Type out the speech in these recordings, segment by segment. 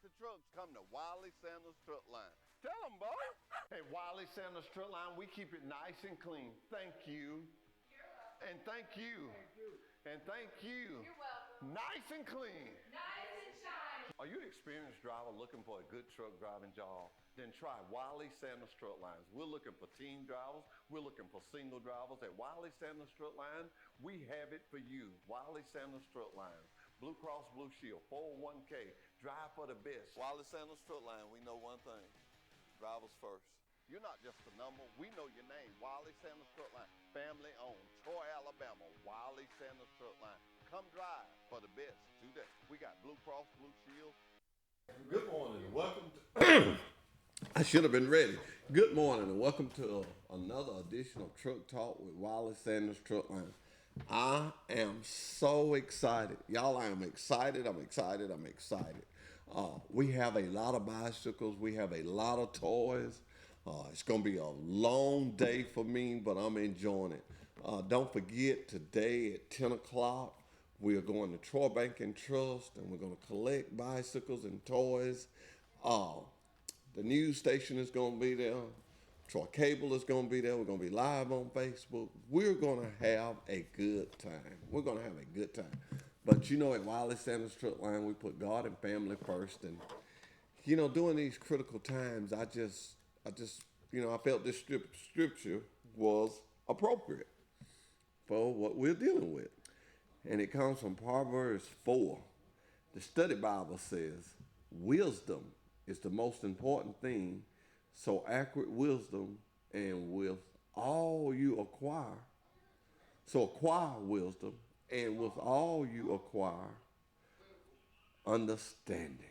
after trucks, come to Wiley Sanders Truck Line. Tell them, boy. Hey, Wiley Sanders Truck Line, we keep it nice and clean. Thank you. And thank you. And thank you. You're welcome. Nice and clean. Nice and shiny. Are you an experienced driver looking for a good truck driving job? Then try Wiley Sanders Truck Lines. We're looking for team drivers. We're looking for single drivers. At Wiley Sanders Truck Line, we have it for you. Wiley Sanders Truck Line. Blue Cross Blue Shield, 401k, drive for the best. Wiley Sanders Truck Line, we know one thing. Drivers first. You're not just a number. We know your name. Wiley Sanders Truck Line. Family owned. Troy, Alabama. Wiley Sanders Truck Line. Come drive for the best today. We got Blue Cross Blue Shield. Good morning and welcome to... I should have been ready. Good morning and welcome to another edition of Truck Talk with Wiley Sanders Truck Line. I am so excited. Y'all, I am excited. I'm excited. We have a lot of bicycles. We have a lot of toys. It's going to be a long day for me, but I'm enjoying it. Don't forget, today at 10 o'clock, we are going to Troy Bank and Trust, and we're going to collect bicycles and toys. The news station is going to be there. Troy Cable is going to be there. We're going to be live on Facebook. We're going to have a good time. But you know, at Wiley Sanders Truck Line, we put God and family first. And, you know, during these critical times, I felt this scripture was appropriate for what we're dealing with. And it comes from Proverbs 4. The study Bible says, wisdom is the most important thing. So accurate wisdom, and with all you acquire, so acquire wisdom, and with all you acquire, understanding.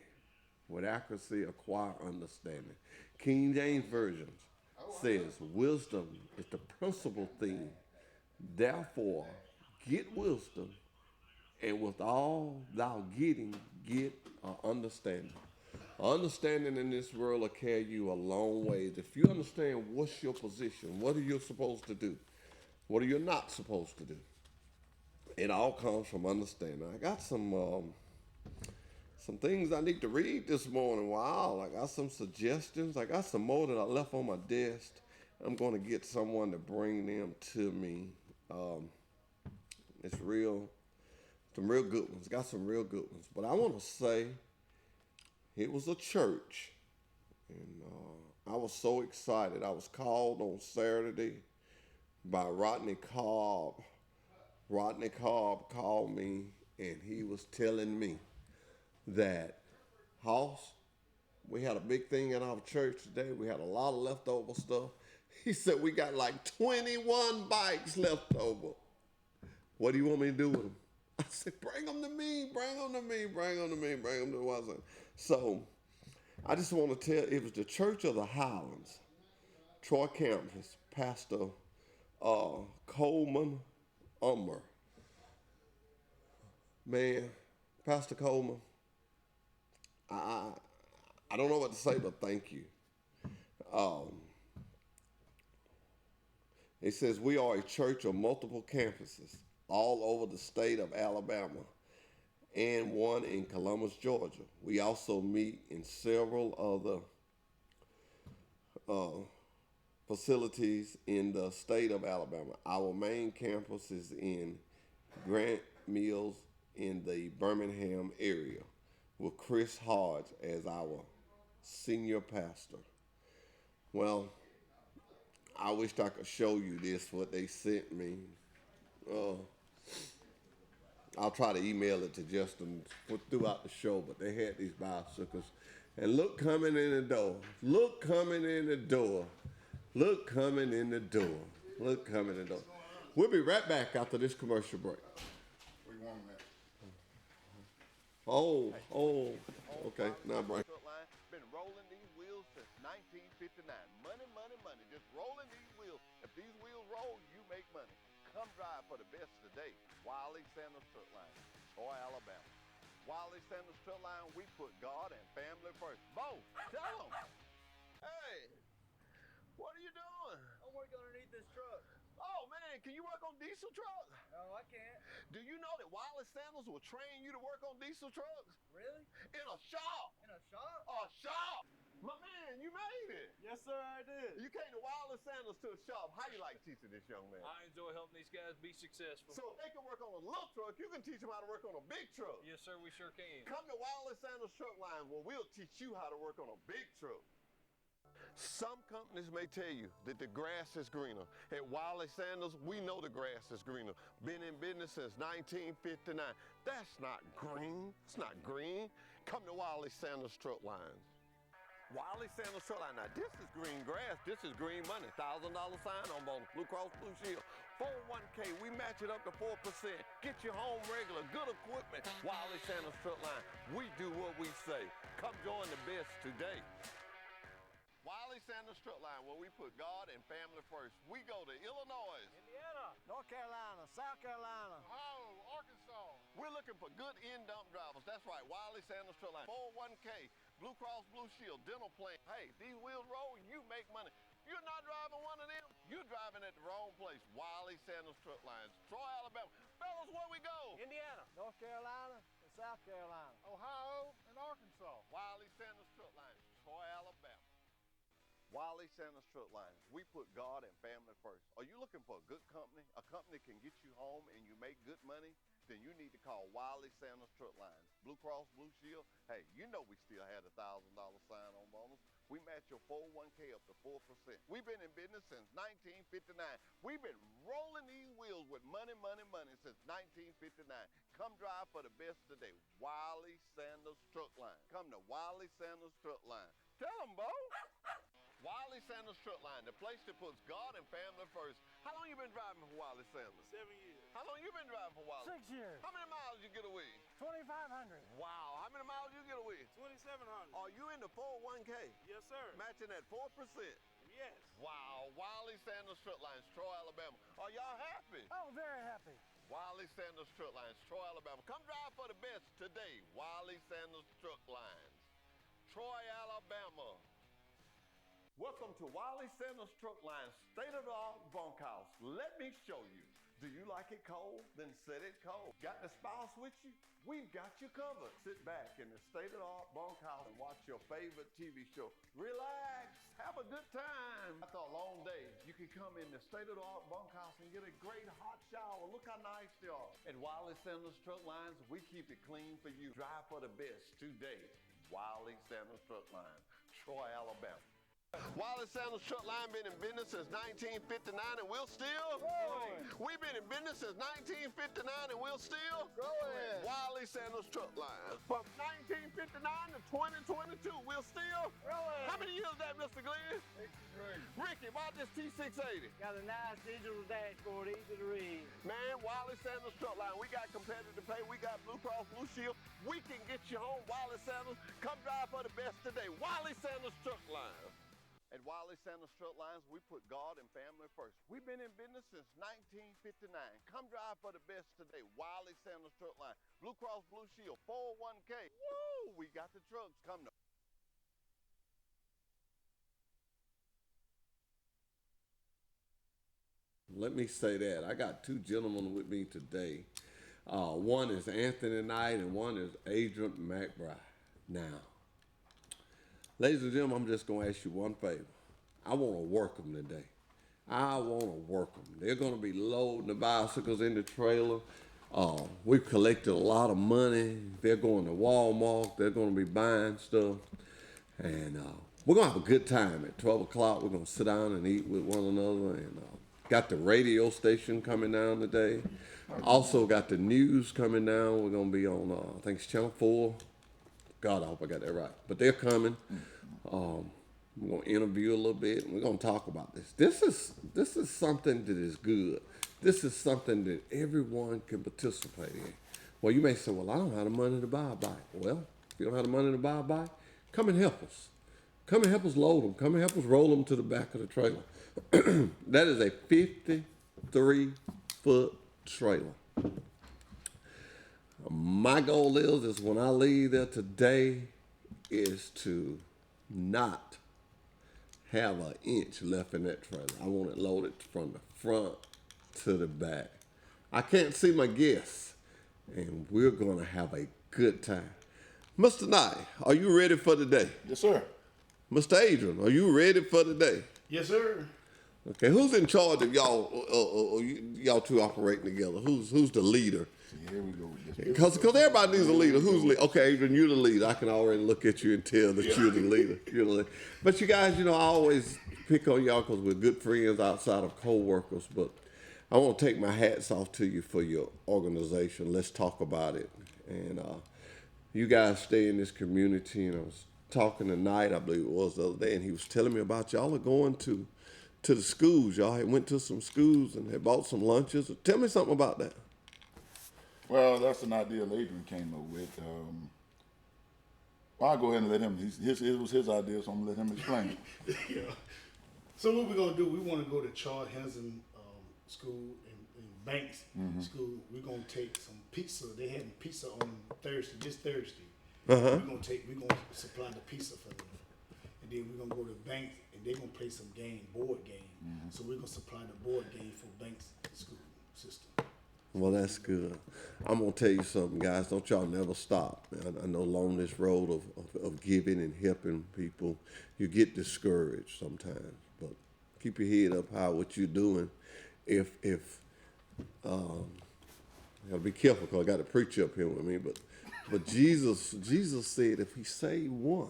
With accuracy, acquire understanding. King James Version says, wisdom is the principal thing. Therefore, get wisdom, and with all thou getting, get understanding. Understanding in this world will carry you a long ways. If you understand what's your position, what are you supposed to do, what are you not supposed to do, it all comes from understanding. I got some things I need to read this morning. Wow, I got some suggestions. I got some more that I left on my desk. I'm going to get someone to bring them to me. Some real good ones. Got some real good ones. But I want to say, it was a church, and I was so excited. I was called on Saturday by Rodney Cobb. Rodney Cobb called me, and he was telling me that, Hoss, we had a big thing in our church today. We had a lot of leftover stuff. He said, we got like 21 bikes left over. What do you want me to do with them? I said, bring them to me. So I just want to tell, it was the Church of the Highlands, Troy campus, Pastor Coleman Ummer. Man, Pastor Coleman, I don't know what to say, but thank you. It says we are a church of multiple campuses all over the state of Alabama and one in Columbus, Georgia. We also meet in several other facilities in the state of Alabama. Our main campus is in Grant Mills in the Birmingham area with Chris Hodge as our senior pastor. Well, I wished I could show you this, what they sent me. I'll try to email it to Justin throughout the show, but they had these bicycles. And look coming in the door. We'll be right back after this commercial break. What do you want on that? Okay, now break. Been rolling these wheels since 1959. Money. Just rolling these wheels. If these wheels roll, you make money. Come drive for the best today. Wiley Sanders Truck Line, Troy, Alabama. Wiley Sanders Truck Line, we put God and family first. Bo, tell them. Hey, what are you doing? I'm working underneath this truck. Oh, man, can you work on diesel trucks? No, I can't. Do you know that Wiley Sanders will train you to work on diesel trucks? Really? In a shop. In a shop? Yes, sir, I did. You came to Wiley Sanders to a shop. How you like teaching this young man? I enjoy helping these guys be successful. So if they can work on a little truck, you can teach them how to work on a big truck. Yes, sir, we sure can. Come to Wiley Sanders Truck Line where we'll teach you how to work on a big truck. Some companies may tell you that the grass is greener. At Wiley Sanders, we know the grass is greener. Been in business since 1959. That's not green. It's not green. Come to Wiley Sanders Truck Lines. Wiley Sanders Truck Line. Now, this is green grass. This is green money. $1,000 sign on bonus. Blue Cross Blue Shield. 401k. We match it up to 4%. Get your home regular. Good equipment. Wiley Sanders Truck Line. We do what we say. Come join the best today. Wiley Sanders Truck Line, where we put God and family first. We go to Illinois, Indiana, North Carolina, South Carolina, Ohio, Arkansas. we're looking for good in-dump drivers. That's right, Wiley Sanders Truck Line. 401k, Blue Cross Blue Shield, dental plan. Hey, these wheels roll, you make money. You're not driving one of them, you're driving at the wrong place. Wiley Sanders Truck Lines, Troy, Alabama. Fellas, where we go? Indiana, North Carolina, and South Carolina. Ohio and Arkansas. Wiley Sanders Truck Lines, Troy, Alabama. Wiley Sanders Truck Lines. We put God and family first. Are you looking for a good company? A company that can get you home and you make good money? Then you need to call Wiley Sanders Truck Lines. Blue Cross Blue Shield. Hey, you know we still had a $1,000 sign-on bonus. We match your 401k up to 4%. We've been in business since 1959. We've been rolling these wheels with money, money, money since 1959. Come drive for the best today. Wiley Sanders Truck Line. Come to Wiley Sanders Truck Line. Tell them, Bo. Wiley Sanders Truck Line, the place that puts God and family first. How long you been driving for Wiley Sanders? 7 years. How long you been driving for Wiley? 6 years. How many miles you get away? 2,500. Wow, how many miles you get away? 2,700. Are you in the 401k? Yes, sir. Matching at 4%. Yes. Wow, Wiley Sanders Truck Lines, Troy, Alabama. Are y'all happy? Oh, very happy. Wiley Sanders Truck Lines, Troy, Alabama. Come drive for the best today. Wiley Sanders Truck Lines, Troy, Alabama. Welcome to Wiley Sanders Truck Line, state-of-the-art bunkhouse. Let me show you. Do you like it cold? Then set it cold. Got the spouse with you? We've got you covered. Sit back in the state-of-the-art bunkhouse and watch your favorite TV show. Relax. Have a good time. After a long day, you can come in the state-of-the-art bunkhouse and get a great hot shower. Look how nice they are. At Wiley Sanders Truck Lines, we keep it clean for you. Drive for the best today. Wiley Sanders Truck Line, Troy, Alabama. Wiley Sanders Truck Line been in business since 1959 and we'll still Growing. We've been in business since 1959 and we'll still Growing. Wiley Sanders Truck Line. From 1959 to 2022, we'll still Growing. How many years is that, Mr. Glenn? Ricky, why this T680? Got a nice digital dashboard, easy to read. Man, Wiley Sanders Truck Line, we got competitive pay, we got Blue Cross Blue Shield. We can get you home, Wiley Sanders. Come drive for the best today. Wiley Sanders Truck Line. At Wiley Sanders Truck Lines, we put God and family first. We've been in business since 1959. Come drive for the best today. Wiley Sanders Truck Line, Blue Cross Blue Shield, 401k. Woo! We got the trucks. Come to Let me say that. I got two gentlemen with me today. One is Anthony Knight and one is Adrian McBride. Now, ladies and gentlemen, I'm just going to ask you one favor. I want to work them today. I want to work them. They're going to be loading the bicycles in the trailer. We've collected a lot of money. They're going to Walmart. They're going to be buying stuff. And we're going to have a good time. At 12 o'clock, we're going to sit down and eat with one another. And got the radio station coming down today. Also got the news coming down. We're going to be on, I think it's Channel 4. God, I hope I got that right. But they're coming. We're going to interview a little bit, and we're going to talk about this. This is something that is good. This is something that everyone can participate in. Well, you may say, well, I don't have the money to buy a bike. Well, if you don't have the money to buy a bike, come and help us. Come and help us load them. Come and help us roll them to the back of the trailer. That is a 53-foot trailer. My goal is when I leave there today is to not have an inch left in that trailer. I want it loaded from the front to the back. I can't see my guests, and we're going to have a good time. Mr. Knight, are you ready for today? Yes, sir. Mr. Adrian, are you ready for today? Yes, sir. Okay, who's in charge of y'all? Y'all two operating together. Who's the leader? Here we go with this. Because everybody needs a leader. Who's leader? Okay, Adrian, you're the leader. I can already look at you and tell that you're the leader. You're the leader. But you guys, I always pick on y'all because we're good friends outside of co-workers. But I want to take my hats off to you for your organization. Let's talk about it. And you guys stay in this community. And I was talking tonight, I believe it was the other day, and he was telling me about y'all are going to the schools. Y'all had went to some schools and had bought some lunches. Tell me something about that. Well, that's an idea Adrian came up with. Well, I'll go ahead and let him. It was his idea, so I'm gonna let him explain it. Yeah. So what we're gonna do? We want to go to Charles Henson School and Banks School. We're gonna take some pizza. They having pizza on Thursday, this Thursday. We're gonna supply the pizza for them, and then we're gonna go to Banks and they're gonna play some board game. So we're gonna supply the board game for Banks School system. Well, that's good. I'm going to tell you something, guys. Don't y'all never stop. I know along this road of giving and helping people, you get discouraged sometimes. But keep your head up high what you're doing. I got to be careful because I got a preacher up here with me. But Jesus said if he saved one,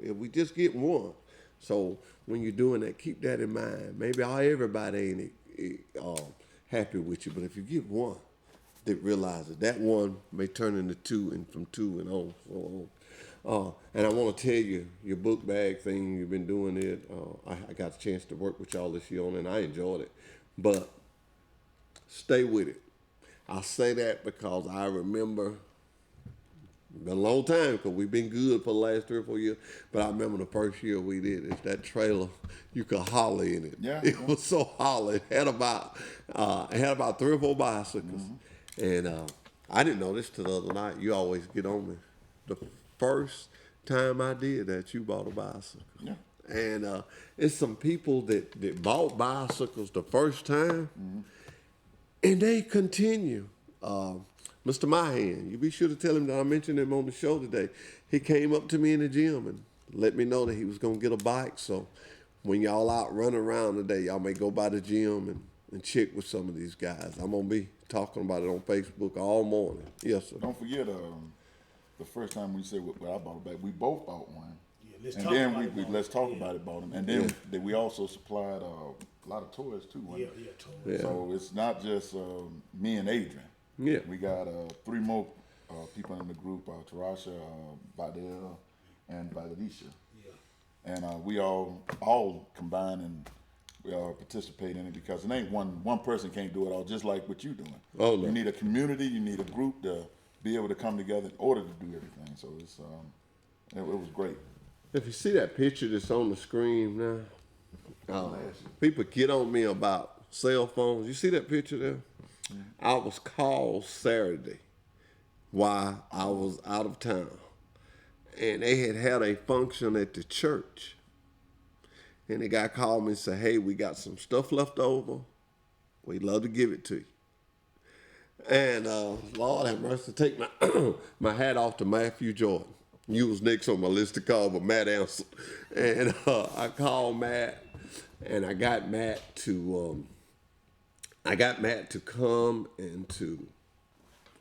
if we just get one. So when you're doing that, keep that in mind. Maybe everybody ain't happy with you, but if you get one that realizes that one may turn into two, and from two and on, so on. And I want to tell you, your book bag thing, you've been doing it. I got a chance to work with y'all this year on it, and I enjoyed it. But stay with it. I say that because I remember, it's been a long time because we've been good for the last 3 or 4 years, but I remember the first year we did it, that trailer, you could holler in it. Yeah, it was so holler. It had about 3 or 4 bicycles. And I didn't know this till the other night. You always get on me. The first time I did that, you bought a bicycle. Yeah. And it's some people that bought bicycles the first time, and they continue. Mr. Mahan, you be sure to tell him that I mentioned him on the show today. He came up to me in the gym and let me know that he was going to get a bike. So when y'all out running around today, y'all may go by the gym and check with some of these guys. I'm going to be talking about it on Facebook all morning. Yes, sir. Don't forget the first time we said I bought a bike, we both bought one. Yeah, let's and talk then about we it, let's talk about it, bought them. And then we also supplied a lot of toys too. Yeah, totally. Yeah. So it's not just me and Adrian. Yeah. We got 3 more people in the group, Tarasha, Badel, and Valerisha. Yeah. And we all combine and we all participate in it because it ain't one person can't do it all, just like what you're doing. Oh, no. You need a community, you need a group to be able to come together in order to do everything. So it's it was great. If you see that picture that's on the screen now, people get on me about cell phones. You see that picture there? I was called Saturday while I was out of town. And they had a function at the church. And the guy called me and said, hey, we got some stuff left over. We'd love to give it to you. And Lord have mercy, take my hat off to Matthew Jordan. You was next on my list to call, but Matt answered. And I called Matt, and I got Matt to come and to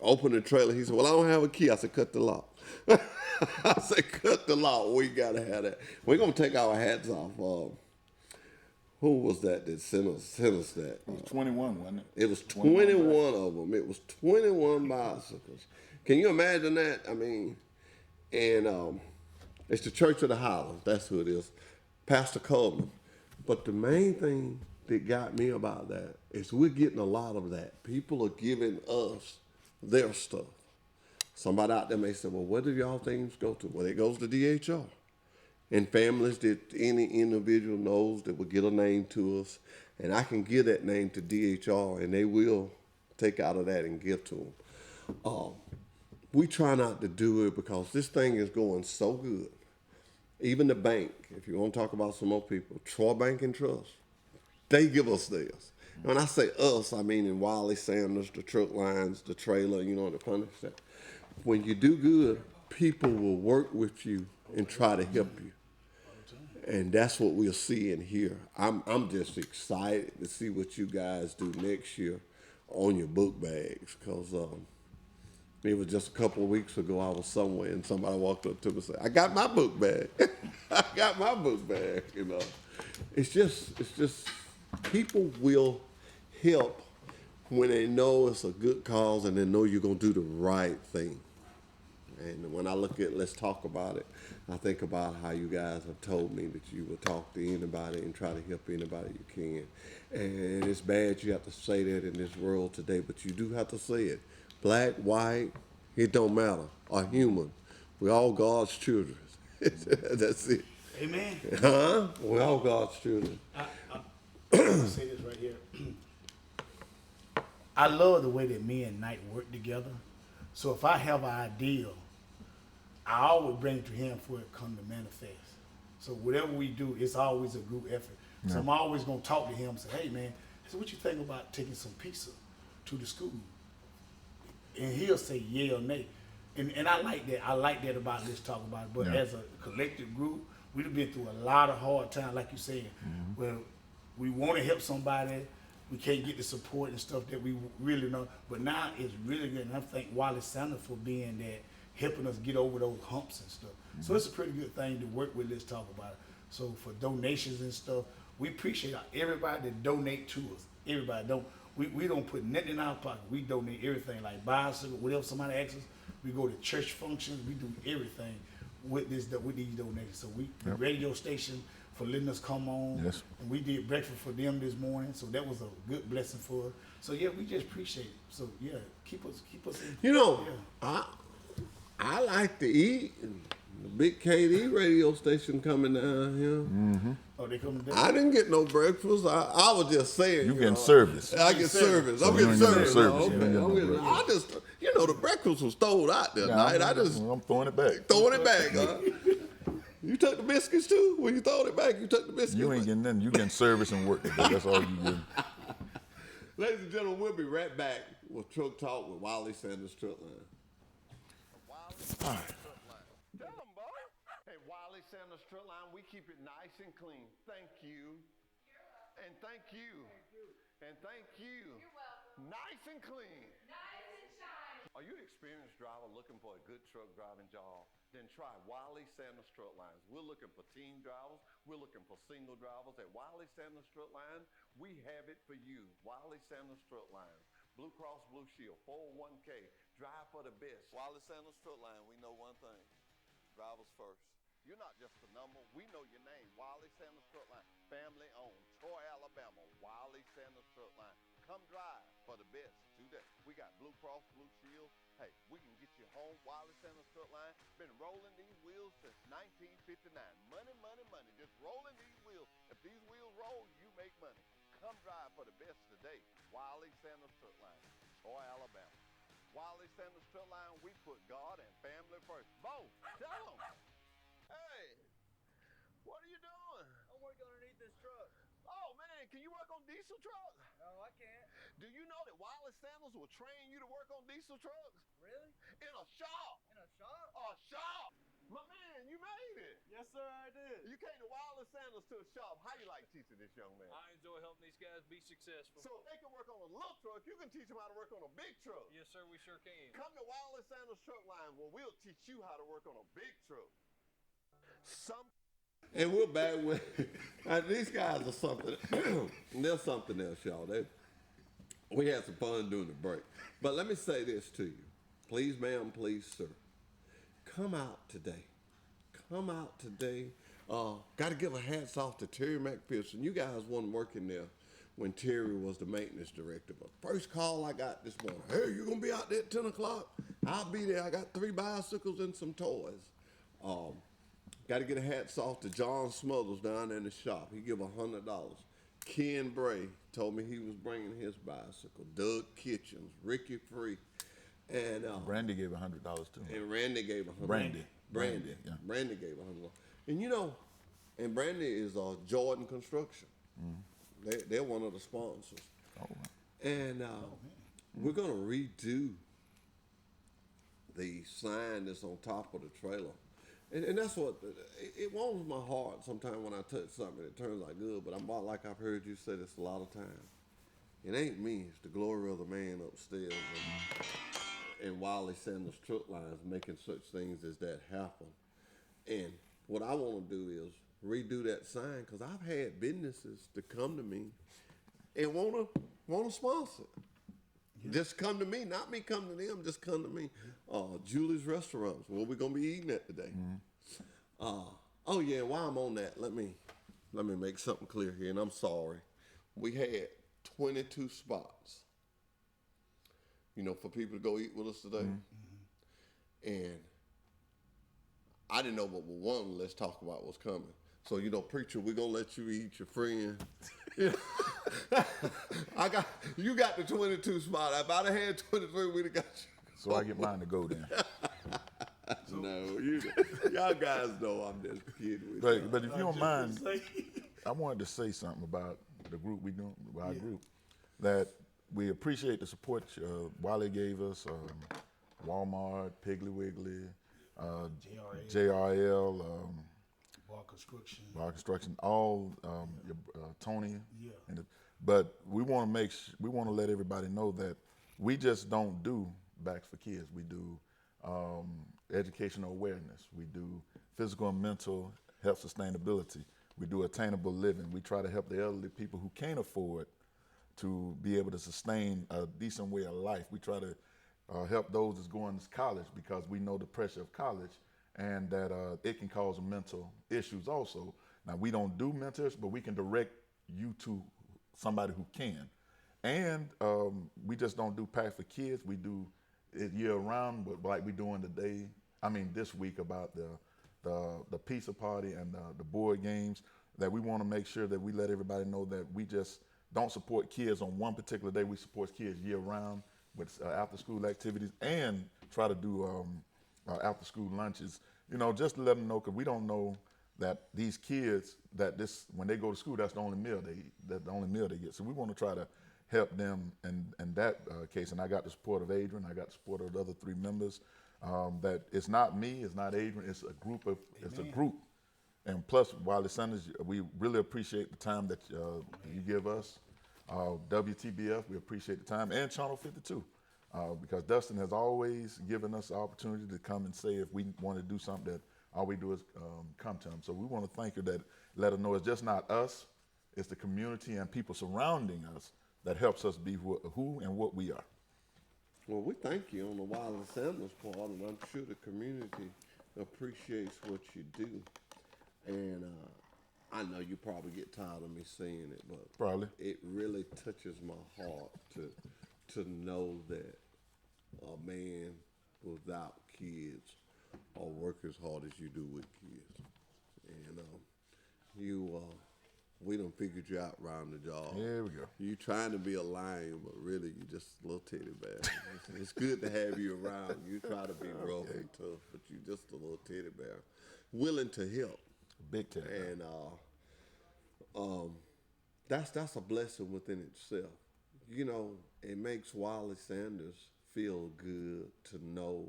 open the trailer. He said, well, I don't have a key. I said, cut the lock. I said, cut the lock. We got to have that. We're going to take our hats off. Who was that sent us that? It was 21, wasn't it? It was 21 of them. It was 21 bicycles. Can you imagine that? I mean, and it's the Church of the Highlands. That's who it is. Pastor Coleman. But the main thing that got me about that is we're getting a lot of that. People are giving us their stuff. Somebody out there may say, well, where do y'all things go to? Well, it goes to DHR. And families that any individual knows that will get a name to us, and I can give that name to DHR, and they will take out of that and give to them. We try not to do it because this thing is going so good. Even the bank, if you want to talk about some more people, Troy Bank and Trust, they give us theirs. When I say us, I mean in Wiley, Sanders, the truck lines, the trailer, the kind of stuff. When you do good, people will work with you and try to help you. And that's what we'll see in here. I'm just excited to see what you guys do next year on your book bags, because it was just a couple of weeks ago I was somewhere and somebody walked up to me and said, "I got my book bag." I got my book bag. You know, it's just people will help when they know it's a good cause and they know you're gonna do the right thing. And when I look at Let's Talk About It, I think about how you guys have told me that you will talk to anybody and try to help anybody you can. And it's bad you have to say that in this world today, but you do have to say it. Black, white, it don't matter. Or human. We're all God's children. That's it. Amen. Huh? We're all God's children. I'll say this right here. I love the way that me and Knight work together. So if I have an ideal, I always bring it to him for it come to manifest. So whatever we do, it's always a group effort. So I'm always gonna talk to him and say, "Hey man, so what you think about taking some pizza to the school?" And he'll say yeah or nay. And I like that. I like that about Let's Talk About It. But as a collective group, we've been through a lot of hard times, like you said, where we want to help somebody, we can't get the support and stuff that we really know. But now it's really good. And I thank Wiley Sanders for being that, helping us get over those humps and stuff. So it's a pretty good thing to work with. Let's Talk About It. So for donations and stuff, we appreciate everybody that donate to us. Everybody don't. We don't put nothing in our pocket. We donate everything, like bicycle, whatever somebody asks us. We go to church functions. We do everything with these donations. So the radio station for letting us come on. Yes. And we did breakfast for them this morning. So that was a good blessing for us. So yeah, we just appreciate it. So yeah, keep us in. You know, Yeah. I like to eat. The big KD radio station coming down here. Oh, they coming down? I didn't get no breakfast. I was just saying. You getting know, service. I get service. I'm you getting ain't getting no service. service. Okay. You ain't getting no I'm getting- I breakfast. just, the breakfast was thrown out there night. I'm throwing it back. Throwing it back, huh? You took the biscuits too? When you throwed it back, you took the biscuits. You ain't getting nothing. You getting service and work today. That's all you getting. Ladies and gentlemen, we'll be right back with Truck Talk with Wiley Sanders Truck Line. Wiley Truck Line. Tell 'em, boy. Hey, Wiley Sanders Truck Line, we keep it nice and clean. Thank you. And thank you. And thank you. You're welcome. Nice and clean. Nice and shiny. Are you an experienced driver looking for a good truck driving job? Then try Wiley Sanders Truck Lines. We're looking for team drivers. We're looking for single drivers. At Wiley Sanders Truck Line, we have it for you. Wiley Sanders Truck Lines. Blue Cross Blue Shield, 401k. Drive for the best. Wiley Sanders Truck Line, we know one thing. Drivers first. You're not just a number. We know your name. Wiley Sanders Truck Line. Family owned. Troy, Alabama. Wiley Sanders Truck Line. Come drive for the best today. We got Blue Cross Blue Shield. Hey, we can get you home. Wiley Sanders Truck Line. Been rolling these wheels since 1959. Money, money, money. Just rolling these wheels. If these wheels roll, you make money. Come drive for the best today. Wiley Sanders Truck Line. Troy, Alabama. Wiley Sanders Truck Line. We put God and family first. Bo, tell them. Hey, what are you doing? I'm working underneath this truck. Oh man, can you work on diesel trucks? No, I can't. Do you know that Wiley Sanders will train you to work on diesel trucks? Really? In a shop. In a shop? A shop. My man, you made it. Yes, sir, I did. You came to Wiley Sanders to a shop. How you like teaching this young man? I enjoy helping these guys be successful. So if they can work on a little truck, you can teach them how to work on a big truck. Yes, sir, we sure can. Come to Wiley Sanders Truck Line where we'll teach you how to work on a big truck. And we're back with these guys are something. They're something else, y'all. We had some fun during the break. But let me say this to you. Please, ma'am, please, sir. Come out today. Come out today. Got to give a hats off to Terry McPherson. You guys wasn't working there when Terry was the maintenance director. But first call I got this morning. Hey, you going to be out there at 10 o'clock? I'll be there. I got 3 bicycles and some toys. Got to get a hats off to John Smothers down in the shop. He give $100. Ken Bray told me he was bringing his bicycle. Doug Kitchens, Ricky Free, and Brandy gave $100 too. and Randy gave $100. Brandy, yeah. Brandy gave $100. And you know, and Brandy is Jordan Construction. They're one of the sponsors. Oh, And we're gonna redo the sign that's on top of the trailer. And that's what it warms my heart sometimes when I touch something. It turns out good, but I'm about like I've heard you say this a lot of times. It ain't me. It's the glory of the man upstairs and Wiley Sanders truck lines making such things as that happen. And what I want to do is redo that sign because I've had businesses to come to me and want to sponsor. Just come to me, not me come to them. Just come to me. Julie's Restaurants. Where we gonna be eating at today? Oh yeah. While I'm on that, let me make something clear here, and I'm sorry. We had 22 spots. You know, for people to go eat with us today, and I didn't know what one. Let's talk about what's coming. So you know, preacher, we're gonna let you eat your friend. You got the 22 spot. If I'd have had 23, we'd have got you. So I get mine to go then. No, y'all guys know I'm just kidding with you. But if you don't mind, I wanted to say something about the group we doing, our group, that we appreciate the support Wiley gave us, Walmart, Piggly Wiggly, JRL, Bar Construction, all Tony. Yeah. But we want to let everybody know that we just don't do Backs for Kids. We do educational awareness. We do physical and mental health sustainability. We do attainable living. We try to help the elderly people who can't afford to be able to sustain a decent way of life. We try to help those that's going to college because we know the pressure of college and that it can cause mental issues also. Now, we don't do mental issues, but we can direct you to somebody who can. And we just don't do Pack for Kids. We do it year round, but like we're doing this week about the pizza party and the board games, that we want to make sure that we let everybody know that we just don't support kids on one particular day. We support kids year round with after school activities and try to do after school lunches, you know, just to let them know, because we don't know that these kids, when they go to school, that's the only meal they eat, that's the only meal they get. So we want to try to help them in that case. And I got the support of Adrian, I got the support of the other 3 members, that it's not me, it's not Adrian, it's a group. And plus, Wiley Sanders, we really appreciate the time that you give us. WTBF, we appreciate the time, and Channel 52. Because Dustin has always given us the opportunity to come and say if we want to do something, that all we do is come to him. So we want to thank you, that let us know it's just not us, it's the community and people surrounding us that helps us be who and what we are. Well, we thank you on the Wiley Sanders part, and I'm sure the community appreciates what you do. And I know you probably get tired of me saying it, but Probably. it really touches my heart to know that a man without kids or work as hard as you do with kids. And we done figured you out around the job. There we go. You trying to be a lion, but really you just a little teddy bear. It's good to have you around. You try to be rough and tough, but you just a little teddy bear, willing to help. Big teddy bear. And that's a blessing within itself. You know, it makes Wiley Sanders feel good to know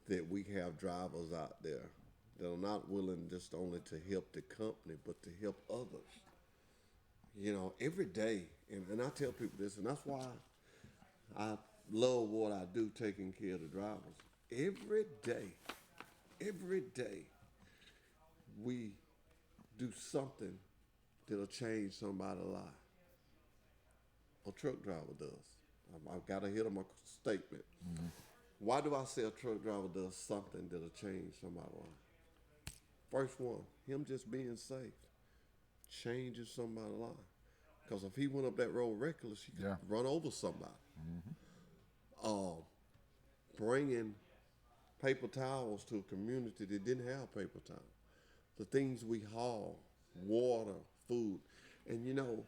that we have drivers out there that are not willing just only to help the company, but to help others. You know, every day, and I tell people this, and that's why I love what I do, taking care of the drivers. Every day, we do something that'll change somebody's life. A truck driver does. I've got to hit on my statement. Mm-hmm. Why do I say a truck driver does something that'll change somebody's life? First one, him just being safe changes somebody's life. Because if he went up that road reckless, he could run over somebody. Mm-hmm. Bringing paper towels to a community that didn't have paper towels. The things we haul, water, food. And you know,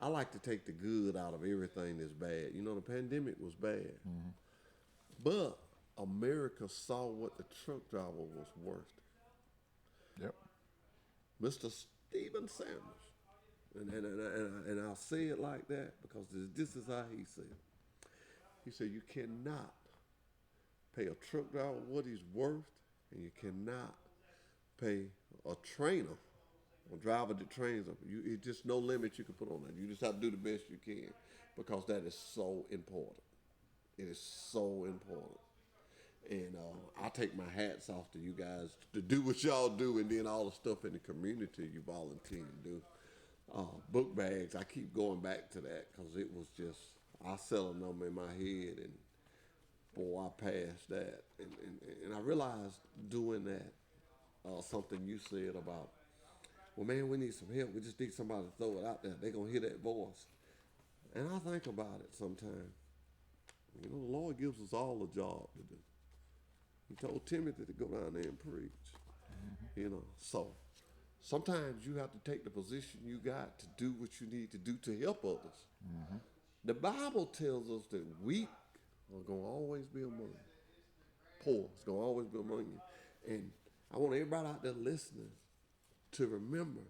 I like to take the good out of everything that's bad. You know, the pandemic was bad. Mm-hmm. But America saw what the truck driver was worth. Yep. Mr. Stephen Sanders. And I'll say it like that because this is how he said it. He said, you cannot pay a truck driver what he's worth, and you cannot pay a trainer, a driver that trains them. It's just no limit you can put on that. You just have to do the best you can because that is so important. It is so important. And I take my hats off to you guys to do what y'all do, and then all the stuff in the community you volunteer to do. Book bags, I keep going back to that because it was just, I sell a number in my head, and boy, I passed that. And I realized doing that, something you said about, well, man, we need some help. We just need somebody to throw it out there. They're going to hear that voice. And I think about it sometimes. You know, the Lord gives us all a job to do. He told Timothy to go down there and preach. You know, so sometimes you have to take the position you got to do what you need to do to help others. The Bible tells us that weak are going to always be among you. Poor is going to always be among you. And I want everybody out there listening to remember,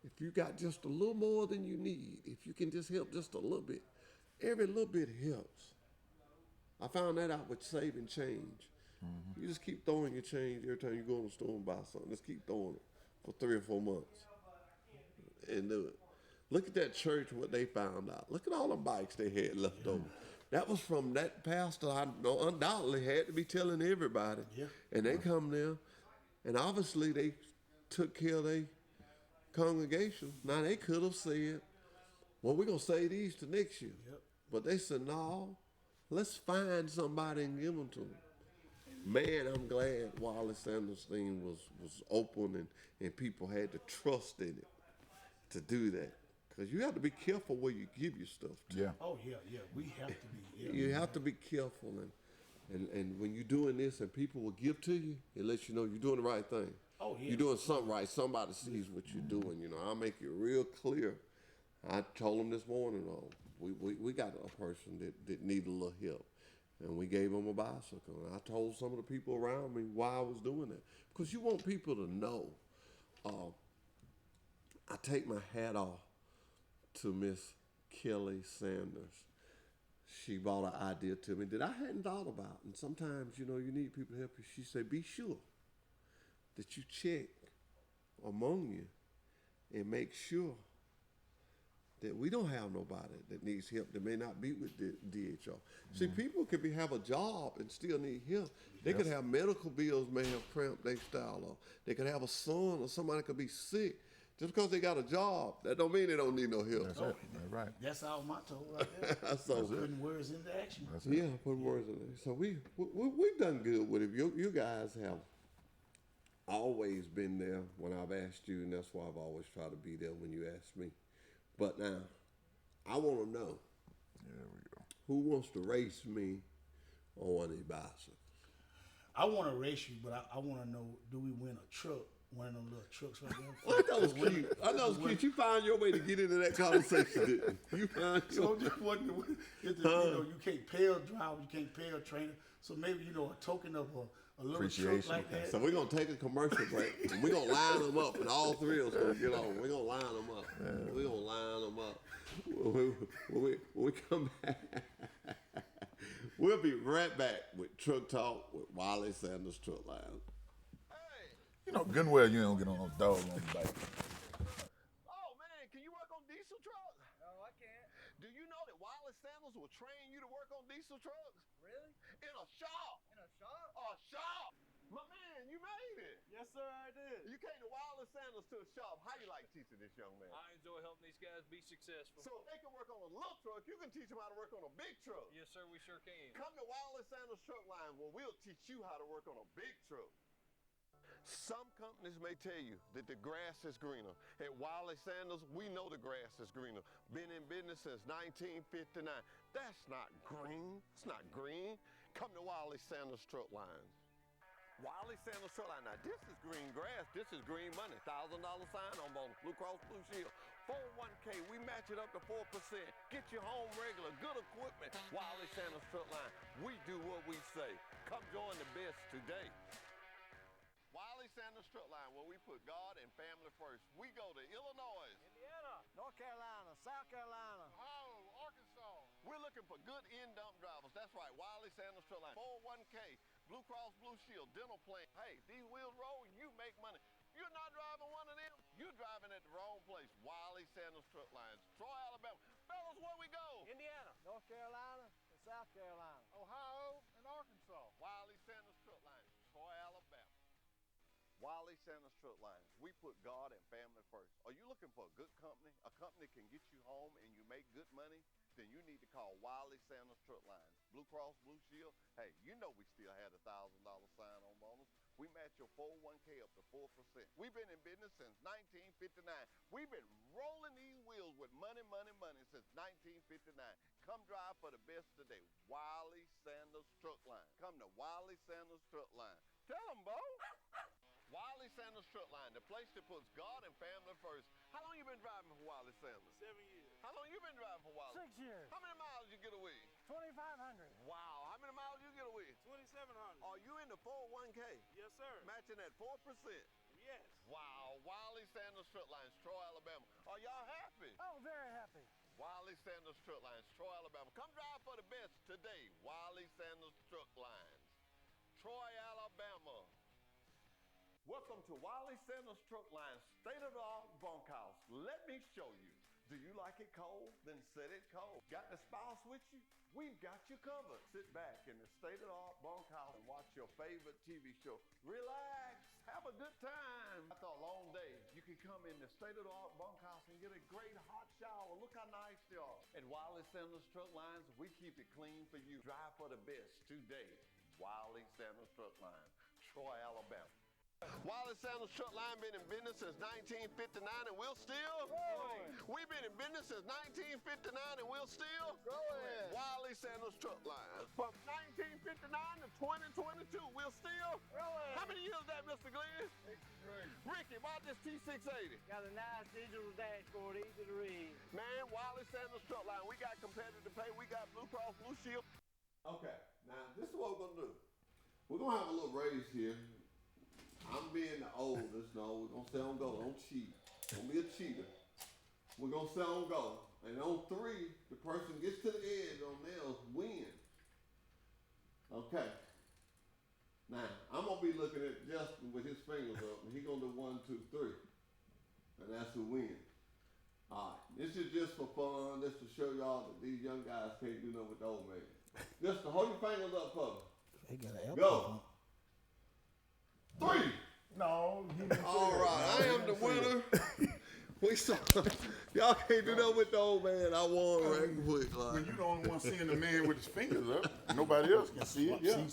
if you got just a little more than you need, if you can just help just a little bit, every little bit helps. I found that out with saving change. You just keep throwing your change every time you go in the store and buy something. Just keep throwing it for 3 or 4 months and do it. Look at that church, what they found out. Look at all the bikes they had left over. That was from that pastor I know undoubtedly had to be telling everybody. Yeah. And they come there, and obviously they took care of their congregation. Now they could have said, well, we're going to save these to next year. Yep. But they said, no, let's find somebody and give them to them. Man, I'm glad Wiley Sanders thing was open and people had the trust in it to do that. Because you have to be careful where you give your stuff to. Yeah. Oh, yeah. We have to be. Yeah. You have to be careful. And when you're doing this and people will give to you, it lets you know you're doing the right thing. Oh, yeah. You're doing something right. Somebody sees what you're doing. You know, I'll make it real clear. I told them this morning, we got a person that needed a little help. And we gave them a bicycle. And I told some of the people around me why I was doing that. Because you want people to know. I take my hat off to Miss Kelly Sanders. She brought an idea to me that I hadn't thought about. And sometimes, you know, you need people to help you. She said, be sure that you check among you and make sure that we don't have nobody that needs help that may not be with the DHR. See, people could have a job and still need help. They could have medical bills, may have cramped their style up. They could have a son or somebody could be sick. Just because they got a job, that don't mean they don't need no help. That's it. That's right. That's our motto right there. So, Putting words into action. That's it. yeah, put words in there. So we've done good with it. You guys have always been there when I've asked you, and that's why I've always tried to be there when you ask me. But now, I want to know, There we go. who wants to race me on one of these bicycles? I want to race you, but I want to know, do we win a truck? One of them little trucks right there. Well, I know it's cute. I know it's cute. You found your way to get into that conversation, didn't you? You found your So just wondering, you know, you can't pay a driver, you can't pay a trainer. So maybe, you know, a token of a little truck Appreciation. like that. So we're going to take a commercial break, and we're going to line them up, and all three of us going to get on. We're going to line them up. We're going to line them up. When we come back, we'll be right back with Truck Talk with Wiley Sanders Truck Line. You know, good and well you don't get on those dogs on the bike. Oh, man, can you work on diesel trucks? No, I can't. Do you know that Wiley Sanders will train you to work on diesel trucks? Really? In a shop. In a shop? A shop. My man, you made it. Yes, sir, I did. You came to Wiley Sanders to a shop. How you like teaching this young man? I enjoy helping these guys be successful. So if they can work on a little truck, you can teach them how to work on a big truck. Yes, sir, we sure can. Come to Wiley Sanders Truck Line where we'll teach you how to work on a big truck. Some companies may tell you that the grass is greener. At Wiley Sanders, we know the grass is greener. Been in business since 1959. That's not green. It's not green. Come to Wiley Sanders Truck Lines. Wiley Sanders Truck Line. Now, this is green grass. This is green money. $1,000 sign on bonus. Blue Cross Blue Shield. 401k. We match it up to 4%. Get your home regular. Good equipment. Wiley Sanders Truck Line. We do what we say. Come join the best today. Wiley Sanders Truck Line, where we put God and family first. We go to Illinois, Indiana, North Carolina, South Carolina. Ohio, Arkansas. we're looking for good in-dump drivers. That's right, Wiley Sanders Truck Line. 401k, Blue Cross Blue Shield, dental plan. Hey, these wheels roll, you make money. You Carolina. Ohio, and Arkansas. Wiley Sanders Truck Lines, Troy, Alabama. Wiley Sanders Truck Lines. We put God and family first. Are you looking for a good company? A company that can get you home and you make good money? Then you need to call Wiley Sanders Truck Lines. Blue Cross Blue Shield. Hey, you know we still had a $1,000 sign-on bonus. We match your 401k up to 4%. We've been in business since 1959. We've been rolling these wheels with money, money, money since 1959. Come drive for the best today. Wiley Sanders Truck Line. Come to Wiley Sanders Truck Line. Tell them, Bo. Wiley Sanders Truck Line, the place that puts God and family first. How long you been driving for Wiley Sanders? 7 years. How long you been driving for Wiley? 6 years. How many miles you get away? 2,500. Wow, how many miles you get away? 2,700. Are you in the 401k? Yes, sir. Matching at 4%. Yes. Wow, Wiley Sanders Truck Lines, Troy, Alabama. Are y'all happy? Oh, very happy. Wiley Sanders Truck Lines, Troy, Alabama. Come drive for the best today. Wiley Sanders Truck Lines, Troy, Alabama. Welcome to Wiley Sanders Truck Lines, state-of-the-art bunkhouse. Let me show you. Do you like it cold? Then set it cold. Got the spouse with you? We've got you covered. Sit back in the state-of-the-art bunkhouse and watch your favorite TV show. Relax. Have a good time. After a long day, you can come in the state-of-the-art bunkhouse and get a great hot shower. Look how nice they are. At Wiley Sanders Truck Lines, we keep it clean for you. Drive for the best today. Wiley Sanders Truck Line, Troy, Alabama. Wiley Sanders Truck Line been in business since 1959 and we'll still growing. We've been in business since 1959 and we'll still growing. Wiley Sanders Truck Line. From 1959 to 2022, we'll still growing. How many years that, Mr. Glenn? Ricky, why this T680? Got a nice digital dashboard, easy to read. Man, Wiley Sanders Truck Line, we got competitive pay, we got Blue Cross Blue Shield. Okay, now this is what we're gonna do. We're gonna have a little race here. I'm being the oldest. No, we're gonna say on go. Don't cheat. Don't be a cheater. We're gonna say on go. And on 3, the person gets to the edge on theirs win. Okay. Now I'm gonna be looking at Justin with his fingers up, and he's gonna do 1, 2, 3, and that's who wins. All right. This is just for fun. This to show y'all that these young guys can't do nothing with the old man. Justin, hold your fingers up for me. They got an Go. 3. No, he didn't say All that. right, No, I he am the didn't say winner. We saw y'all can't do that with the old man. I won right quick. When Like, you the only one seeing the man with his fingers up, nobody else can see it. Yeah.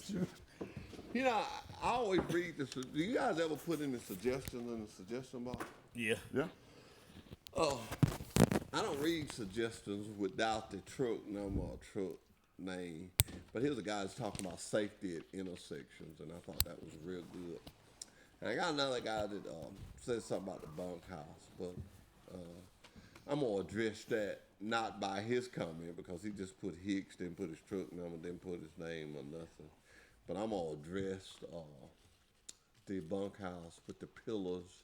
you know, I always read this. Do you guys ever put any suggestions in the suggestion box? Yeah. Yeah. Oh, I don't read suggestions without the truck number or truck name. But here's a guy that's talking about safety at intersections, and I thought that was real good. And I got another guy that said something about the bunkhouse, but I'm gonna address that not by his comment because he just put Hicks, then put his truck number, then put his name or nothing. But I'm gonna address the bunkhouse with the pillars.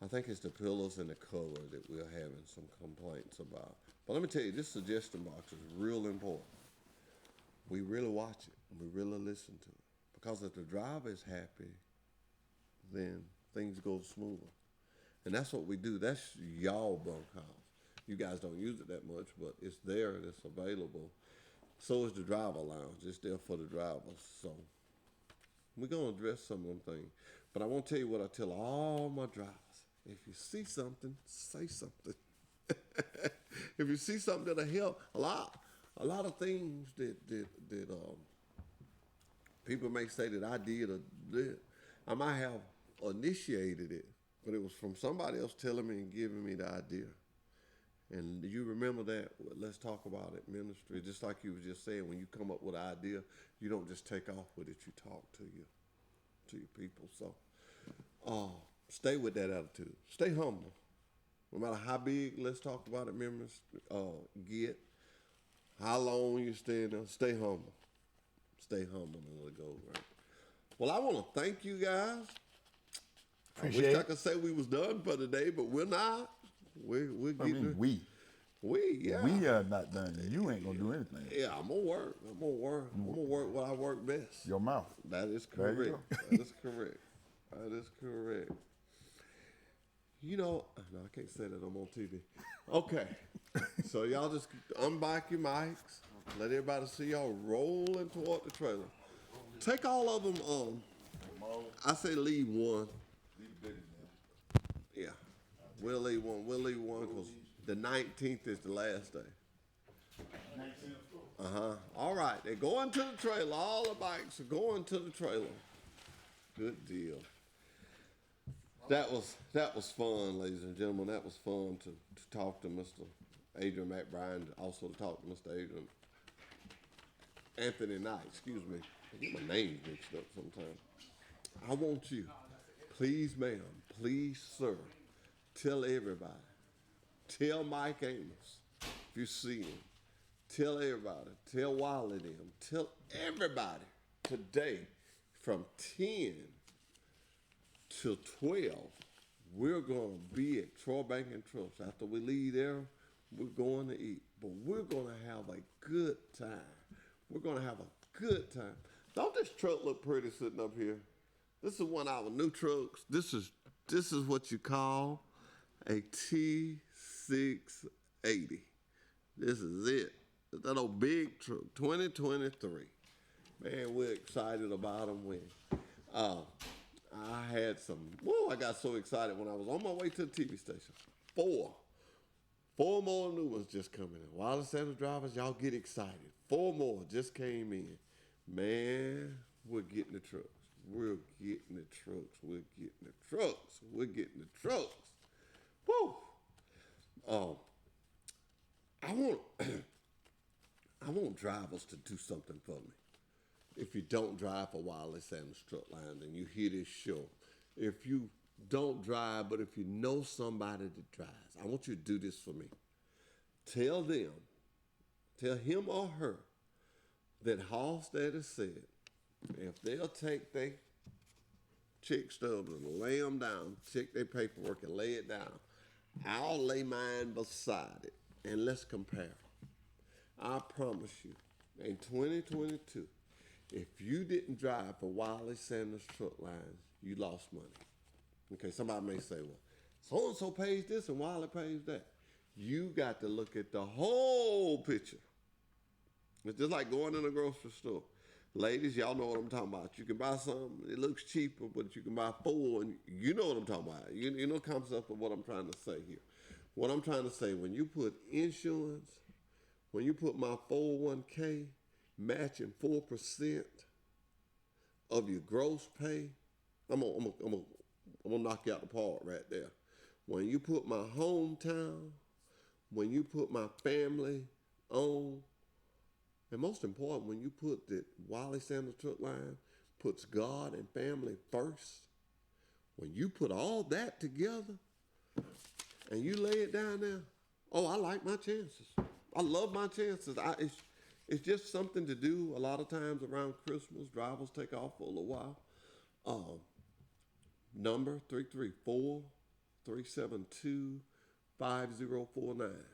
I think it's the pillars and the cover that we're having some complaints about. But let me tell you, this suggestion box is real important. We really watch it and we really listen to it. Because if the driver is happy, then things go smoother. And that's what we do. That's y'all bunkhouse. You guys don't use it that much, but it's there and it's available. So is the driver lounge. It's there for the drivers. So we're going to address some of them things. But I won't tell you what I tell all my drivers. If you see something, say something. If you see something that'll help, a lot of things that people may say that I did or did, I might have initiated it, but it was from somebody else telling me and giving me the idea. And you remember that? Well, let's talk about it, ministry. Just like you were just saying, when you come up with an idea, you don't just take off with it. You talk to your people. So stay with that attitude. Stay humble. No matter how big, let's talk about it, members, get. How long you stay there, stay humble. Stay humble and let it go, right? Well, I want to thank you guys. I wish I could say we was done for today, but we're not. We're getting We yeah. We are not done. You ain't gonna do anything. Yeah, I'm gonna work. I'm gonna work what I work best. Your mouth. That is There you correct. That is correct. That is correct. You know, no, I can't say that. I'm on TV. Okay. So y'all just unbike your mics. Let everybody see y'all rolling toward the trailer. Take all of them. I say leave one. Yeah, we'll leave one. We'll leave one because the 19th is the last day. 19th. All right, they're going to the trailer. All the bikes are going to the trailer. Good deal. That was fun, ladies and gentlemen. That was fun to talk to Mr. Adrian McBride, also to talk to Mr. Adrian Anthony Knight. Excuse me, I get my names mixed up sometimes. I want you, please, ma'am, please, sir, tell everybody. Tell Mike Amos if you see him. Tell everybody. Tell Wiley them. Tell everybody today from 10 to 12, we're going to be at Troy Bank and Trust. After we leave there, we're going to eat. But we're going to have a good time. We're going to have a good time. Don't this truck look pretty sitting up here? This is one of our new trucks. This is what you call a T680. This is it. That old big truck, 2023. Man, we're excited about them. I had I got so excited when I was on my way to the TV station. Four more new ones just coming in. Wiley Sanders drivers, y'all get excited. 4 more just came in. Man, we're getting the trucks. We're getting the trucks. We're getting the trucks. We're getting the trucks. Woo! I want drivers to do something for me. If you don't drive for Wiley Sanders Truck Line, then you hear this show. If you don't drive, but if you know somebody that drives, I want you to do this for me. Tell him or her that Hallstead has said, if they'll take their check stubs and lay them down, check their paperwork and lay it down, I'll lay mine beside it, and let's compare. I promise you, in 2022, if you didn't drive for Wiley Sanders Truck Lines, you lost money. Okay, somebody may say, well, so-and-so pays this and Wiley pays that. You got to look at the whole picture. It's just like going in a grocery store. Ladies, y'all know what I'm talking about. You can buy something, it looks cheaper, but you can buy 4, and you know what I'm talking about. You know the concept of what I'm trying to say here. What I'm trying to say, when you put insurance, when you put my 401k matching 4% of your gross pay, I'm gonna knock you out the park right there. When you put my hometown, when you put my family on, and most important, when you put the Wiley Sanders Truck Line puts God and family first, when you put all that together and you lay it down there, oh, I like my chances. I love my chances. It's just something to do a lot of times around Christmas. Drivers take off for a little while. Number 334-372-5049.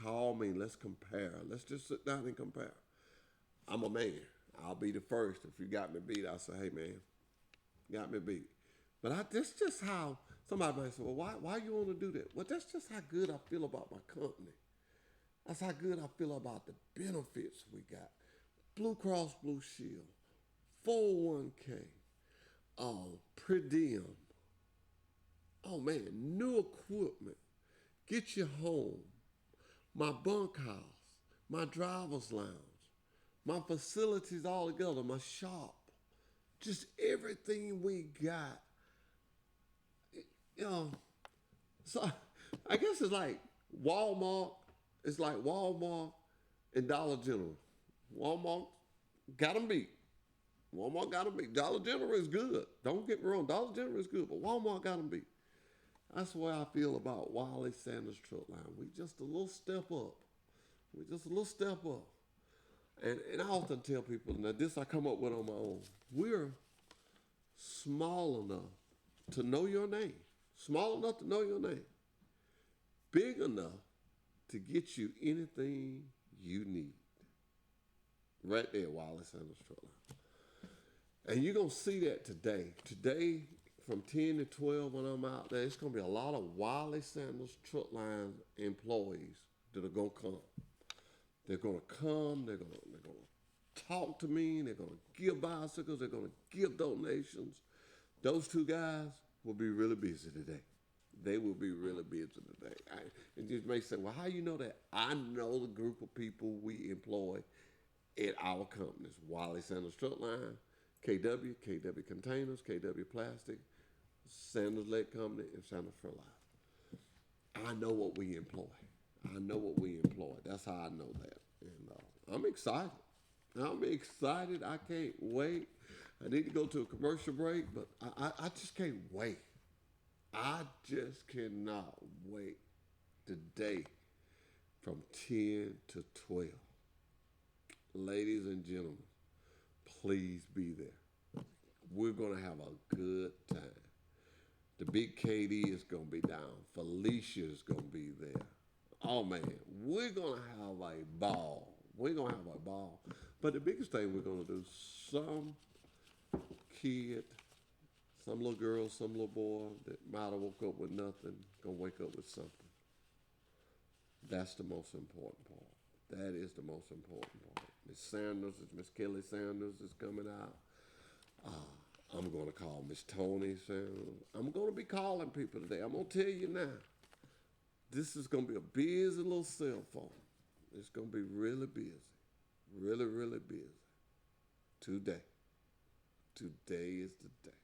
Call me. Let's compare. Let's just sit down and compare. I'm a man. I'll be the first. If you got me beat, I'll say, hey, man, got me beat. But that's just how somebody might say, well, why you want to do that? Well, that's just how good I feel about my company. That's how good I feel about the benefits we got. Blue Cross Blue Shield, 401k, per diem. Oh, man, new equipment. Get you home. My bunkhouse, my driver's lounge, my facilities all together, my shop, just everything we got. So I guess it's like Walmart. It's like Walmart and Dollar General. Walmart got them beat. Walmart got them beat. Dollar General is good. Don't get me wrong. Dollar General is good, but Walmart got them beat. That's the way I feel about Wiley Sanders Truck Line. We just a little step up. We just a little step up. And I often tell people, now this I come up with on my own. We're small enough to know your name. Small enough to know your name. Big enough to get you anything you need. Right there, Wiley Sanders Truck Line. And you're going to see that today. Today, from 10 to 12 when I'm out there, it's going to be a lot of Wiley Sanders Truck Line employees that are going to come. They're gonna come. They're gonna talk to me. They're gonna give bicycles. They're gonna give donations. Those two guys will be really busy today. They will be really busy today. And you may say, well, how you know that? I know the group of people we employ at our companies: Wiley Sanders Truck Line, KW Containers, KW Plastic, Sanders Lead Company, and Sanders Fertilizer. I know what we employ. I know what we employ. That's how I know that. And I'm excited. I'm excited. I can't wait. I need to go to a commercial break, but I just can't wait. I just cannot wait today from 10 to 12. Ladies and gentlemen, please be there. We're going to have a good time. The big KD is going to be down. Felicia is going to be there. Oh, man, we're going to have a ball. We're going to have a ball. But the biggest thing we're going to do, some kid, some little girl, some little boy that might have woke up with nothing, going to wake up with something. That's the most important part. That is the most important part. Miss Kelly Sanders is coming out. I'm going to call Miss Tony Sanders. I'm going to be calling people today. I'm going to tell you now. This is going to be a busy little cell phone. It's going to be really busy. Really, really busy. Today. Today is the day.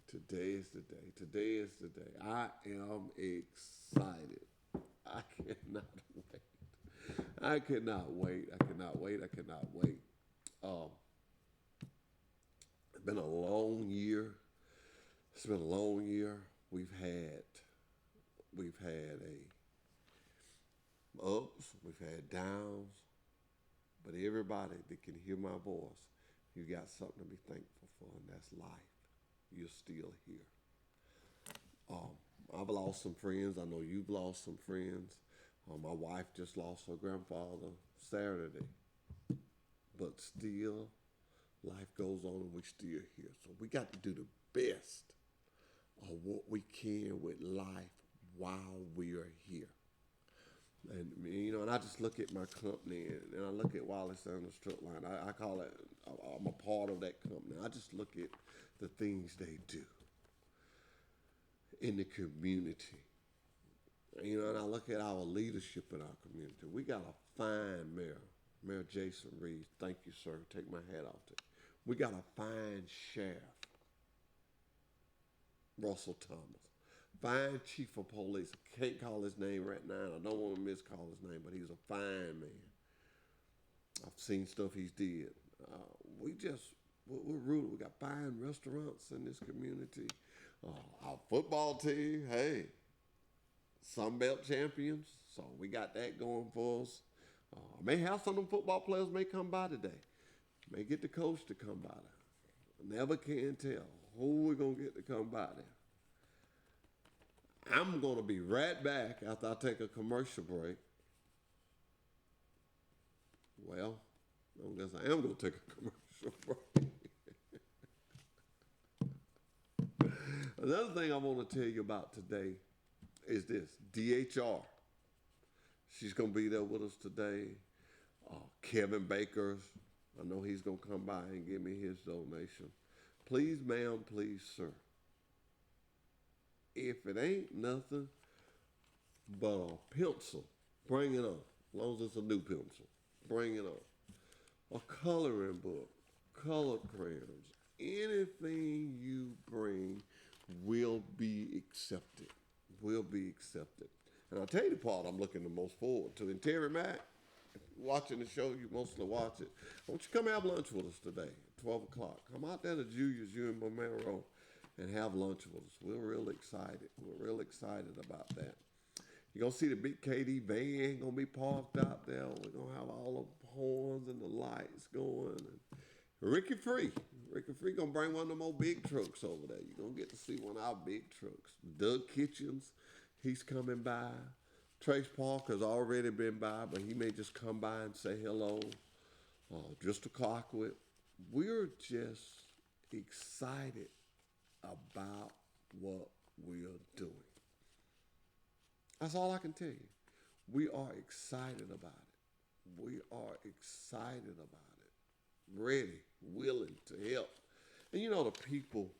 Today is the day. Today is the day. I am excited. I cannot wait. I cannot wait. I cannot wait. I cannot wait. It's been a long year. It's been a long year. We've had a ups, we've had downs, but everybody that can hear my voice, you got something to be thankful for, and that's life. You're still here. I've lost some friends. I know you've lost some friends. My wife just lost her grandfather Saturday, but still, life goes on and we're still here. So we got to do the best of what we can with life while we are here. And and I just look at my company and I look at Wiley Sanders Truck Line. I call it, I'm a part of that company. I just look at the things they do in the community. And I look at our leadership in our community. We got a fine mayor, Mayor Jason Reeves. Thank you, sir. Take my hat off to you. We got a fine sheriff, Russell Thomas. Fine chief of police. I can't call his name right now. I don't want to miscall his name, but he's a fine man. I've seen stuff he's did. We're rooted. We got fine restaurants in this community. Our football team, hey, Sunbelt champions. So we got that going for us. I may have some of them football players may come by today. May get the coach to come by there. Never can tell who we're going to get to come by there. I'm going to be right back after I take a commercial break. Well, I guess I am going to take a commercial break. Another thing I want to tell you about today is this, DHR. She's going to be there with us today. Kevin Bakers, I know he's going to come by and give me his donation. Please, ma'am, please, sir. If it ain't nothing but a pencil, bring it on. As long as it's a new pencil, bring it on. A coloring book, color crayons, anything you bring will be accepted. Will be accepted. And I'll tell you the part I'm looking the most forward to. And Terry Mack, if you're watching the show, you mostly watch it. I want you to come have lunch with us today at 12 o'clock. Come out there to Julius, you and Romero, and have lunch with us. We're real excited. We're real excited about that. You're going to see the big KD van going to be parked out there. We're going to have all the horns and the lights going. And Ricky Free going to bring one of them old big trucks over there. You're going to get to see one of our big trucks. Doug Kitchens, he's coming by. Trace Parker's already been by, but he may just come by and say hello. Just a clock with. We're just excited about what we are doing. That's all I can tell you. We are excited about it. We are excited about it, ready, willing to help. And you know, the people,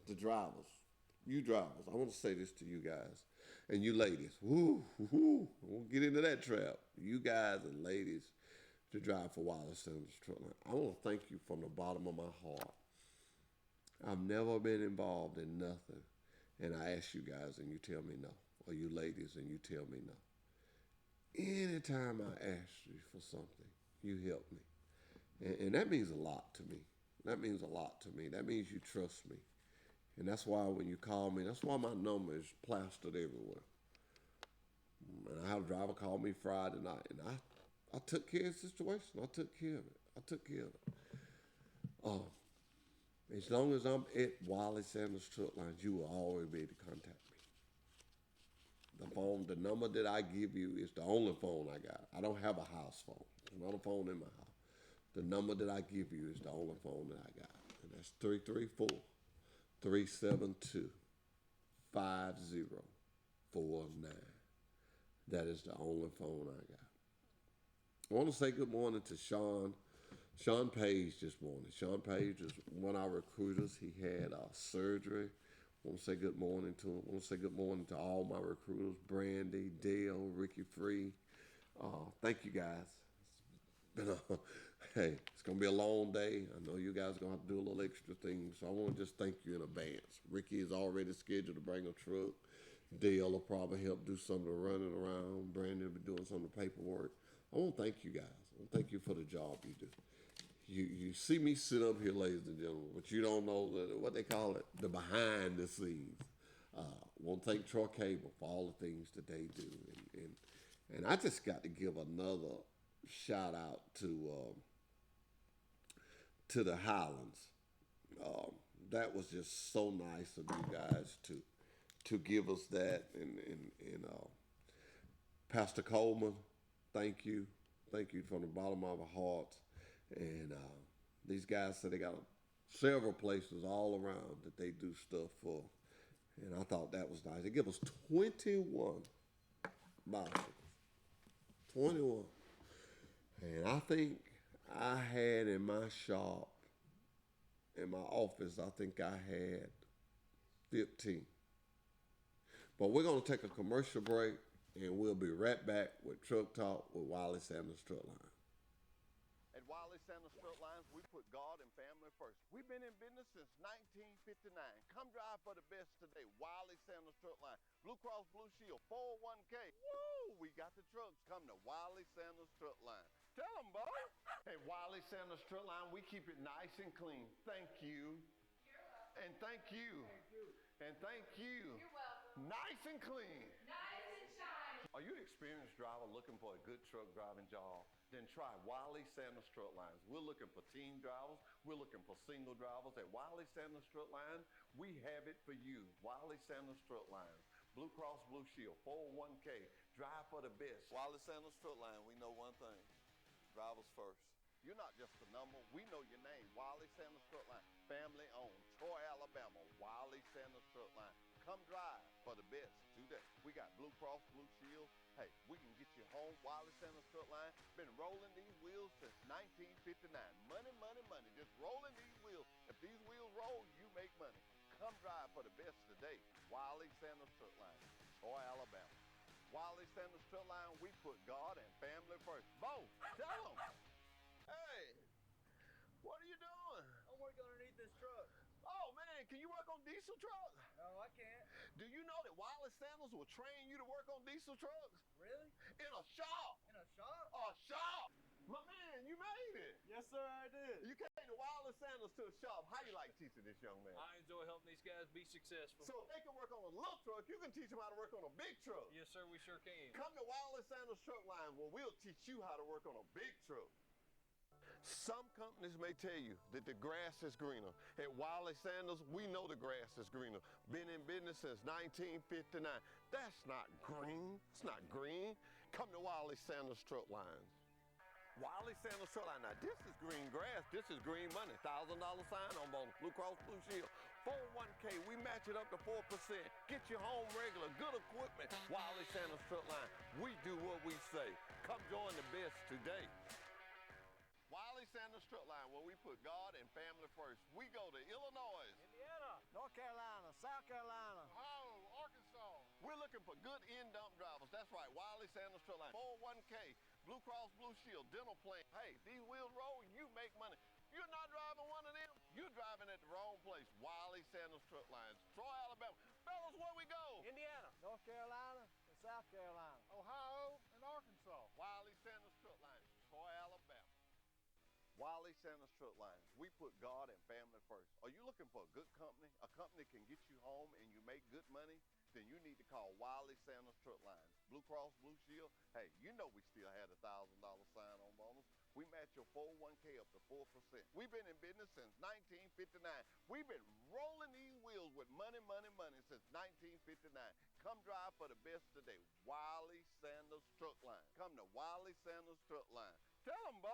the drivers, you drivers, I want to say this to you guys and you ladies. Woo, woo, I won't get into that trap. You guys and ladies to drive for Wiley Sanders Truck Line. I want to thank you from the bottom of my heart. I've never been involved in nothing, and I ask you guys and you tell me no, or you ladies and you tell me no. Anytime I ask you for something, you help me. And that means a lot to me. That means a lot to me. That means you trust me. And that's why when you call me, that's why my number is plastered everywhere. And I had a driver call me Friday night, and I took care of the situation. I took care of it. I took care of it. As long as I'm at Wiley Sanders Truck Lines, you will always be able to contact me. The number that I give you is the only phone I got. I don't have a house phone. There's not a phone in my house. The number that I give you is the only phone that I got. And that's 334-372-5049. That is the only phone I got. I want to say good morning to Sean Page this morning. Sean Page is one of our recruiters. He had surgery. I want to say good morning to him. I want to say good morning to all my recruiters, Brandy, Dale, Ricky Free. Thank you guys. Hey, it's going to be a long day. I know you guys are going to have to do a little extra things, so I want to just thank you in advance. Ricky is already scheduled to bring a truck. Dale will probably help do some of the running around. Brandon will be doing some of the paperwork. I want to thank you guys. I want to thank you for the job you do. You see me sit up here, ladies and gentlemen, but you don't know what they call it, the behind the scenes. I want to thank Troy Cable for all the things that they do. And I just got to give another shout out to the Highlands. That was just so nice of you guys to give us that. And Pastor Coleman, thank you. Thank you from the bottom of our hearts. And these guys said they got several places all around that they do stuff for. And I thought that was nice. They give us 21 bicycles. 21. And I think I had in my shop, in my office, I think I had 15. But we're going to take a commercial break, and we'll be right back with Truck Talk with Wiley Sanders Truck Line. At Wiley Sanders Truck Lines, we put God and family first. We've been in business since 1959. Come drive for the best today. Wiley Sanders Truck Line. Blue Cross Blue Shield, 401k. Woo! We got the trucks. Come to Wiley Sanders Truck Line. Tell them, Bo. At Wiley Sanders Truck Line, we keep it nice and clean. Thank you. You're welcome. And thank you. And thank you. You're welcome. Nice and clean. Nice and shiny. Are you an experienced driver looking for a good truck driving job? Then try Wiley Sanders Truck Lines. We're looking for team drivers. We're looking for single drivers. At Wiley Sanders Truck Line, we have it for you. Wiley Sanders Truck Lines. Blue Cross Blue Shield, 401k. Drive for the best. Wiley Sanders Truck Line, we know one thing. Drivers first. You're not just a number. We know your name. Wiley Sanders Truck Line. Family owned. Troy, Alabama. Wiley Sanders Truck Line. Come drive for the best today. We got Blue Cross Blue Shield. Hey, we can get you home. Wiley Sanders Truck Line. Been rolling these wheels since 1959. Money, money, money. Just rolling these wheels. If these wheels roll, you make money. Come drive for the best today. Wiley Sanders Truck Line. Troy, Alabama. Wiley Sanders Truck Line, we put God and family first. Bo, tell them. Hey, what are you doing? I'm working underneath this truck. Oh, man, can you work on diesel trucks? No, I can't. Do you know that Wiley Sanders will train you to work on diesel trucks? Really? In a shop. In a shop? A shop. My man, you made it. Yes, sir, I did. You came to Wiley Sanders to a shop. How you like teaching this young man? I enjoy helping these guys be successful. So if they can work on a little truck, you can teach them how to work on a big truck. Yes, sir, we sure can. Come to Wiley Sanders Truck Line where we'll teach you how to work on a big truck. Some companies may tell you that the grass is greener. At Wiley Sanders, we know the grass is greener. Been in business since 1959. That's not green. It's not green. Come to Wiley Sanders Truck Lines. Wiley Sanders Truck Line. Now, this is green grass. This is green money. $1,000 sign on both Blue Cross Blue Shield. 401k, we match it up to 4%. Get your home regular, good equipment. Wiley Sanders Truck Line, we do what we say. Come join the best today. Wiley Sanders Truck Line, where we put God and family first. We go to Illinois. Indiana. North Carolina. South Carolina. Ohio, Arkansas. We're looking for good in-dump drivers. That's right, Wiley Sanders Truck Line. 401k, Blue Cross Blue Shield, dental plan. Hey, these wheels roll, you make money. You're not driving one of them, you're driving at the wrong place. Wiley Sanders Truck Lines, Troy, Alabama. Fellas, where we go? Indiana. North Carolina and South Carolina. Ohio and Arkansas. Wiley Sanders Truck Lines, Troy, Alabama. Wiley Sanders Truck Lines, we put God and family first. Are you looking for a good company, a company that can get you home and you make good money? Then you need to call Wiley Sanders Truck Lines. Blue Cross Blue Shield, hey, you know we still had $1,000 sign-on bonus. We match your 401k up to 4%. We've been in business since 1959. We've been rolling these wheels with money, money, money since 1959. Come drive for the best today. Wiley Sanders Truck Line. Come to Wiley Sanders Truck Line. Tell them, Bo.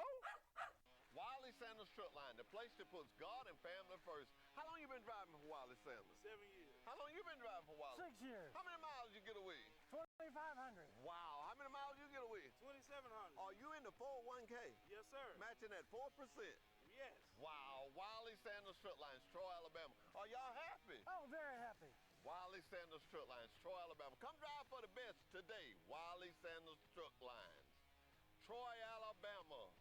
Wiley Sanders Truck Line, the place that puts God and family first. How long you been driving for Wiley Sanders? 7 years. How long you been driving for Wiley? 6 years. How many miles you get away? 2,500. Wow. How many miles you get away? 2,700. Are you in the 401k? Yes, sir. Matching at 4%. Yes. Wow. Wiley Sanders Truck Lines, Troy, Alabama. Are y'all happy? Oh, very happy. Wiley Sanders Truck Lines, Troy, Alabama. Come drive for the best today. Wiley Sanders Truck Lines, Troy, Alabama.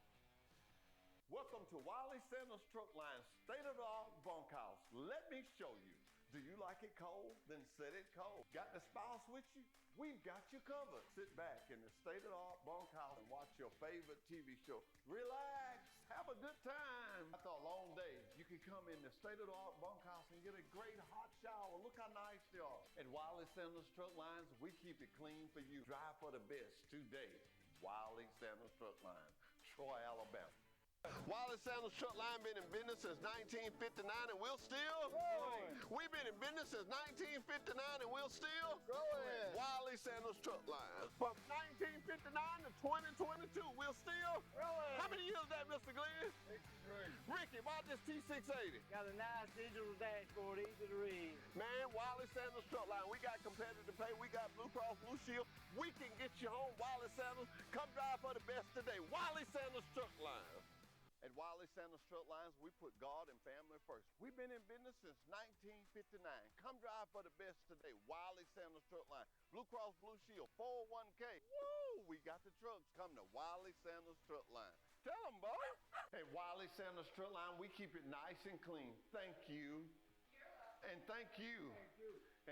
Welcome to Wiley Sanders Truck Lines, state-of-the-art bunkhouse. Let me show you. Do you like it cold? Then set it cold. Got the spouse with you? We've got you covered. Sit back in the state-of-the-art bunkhouse and watch your favorite TV show. Relax. Have a good time. After a long day, you can come in the state-of-the-art bunkhouse and get a great hot shower. Look how nice they are. At Wiley Sanders Truck Lines, we keep it clean for you. Drive for the best today. Wiley Sanders Truck Lines, Troy, Alabama. Wiley Sanders Truck Line been in business since 1959 and we'll still Growing. We've been in business since 1959 and we'll still Growing. Wiley Sanders Truck Line. From 1959 to 2022, we'll still Growing. How many years is that, Mr. Glenn? Ricky, why this T680? Got a nice digital dashboard, easy to read. Man, Wiley Sanders Truck Line, we got competitive pay, we got Blue Cross Blue Shield. We can get you home, Wiley Sanders. Come drive for the best today. Wiley Sanders Truck Line. At Wiley Sanders Truck Lines, we put God and family first. We've been in business since 1959. Come drive for the best today. Wiley Sanders Truck Line, Blue Cross Blue Shield, 401k. Woo! We got the trucks. Come to Wiley Sanders Truck Line. Tell them, Bo. At Wiley Sanders Truck Line, we keep it nice and clean. Thank you. You're welcome. And thank you.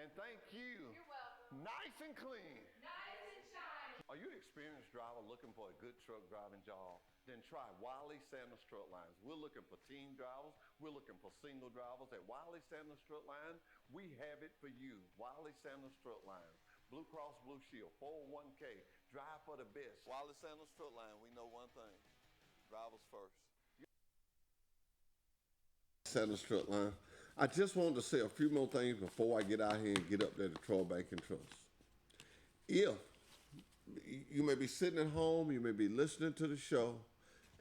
And thank you. You're welcome. Nice and clean. Nice and shiny. Are you an experienced driver looking for a good truck driving job? Then try Wiley Sanders Truck Lines. We're looking for team drivers. We're looking for single drivers. At Wiley Sanders Truck Lines, we have it for you. Wiley Sanders Truck Lines, Blue Cross Blue Shield, 401k. Drive for the best. Wiley Sanders Truck Line, we know one thing. Drivers first. Sanders Truck Line. I just wanted to say a few more things before I get out here and get up there to Troy Bank and Trust. If you may be sitting at home, you may be listening to the show,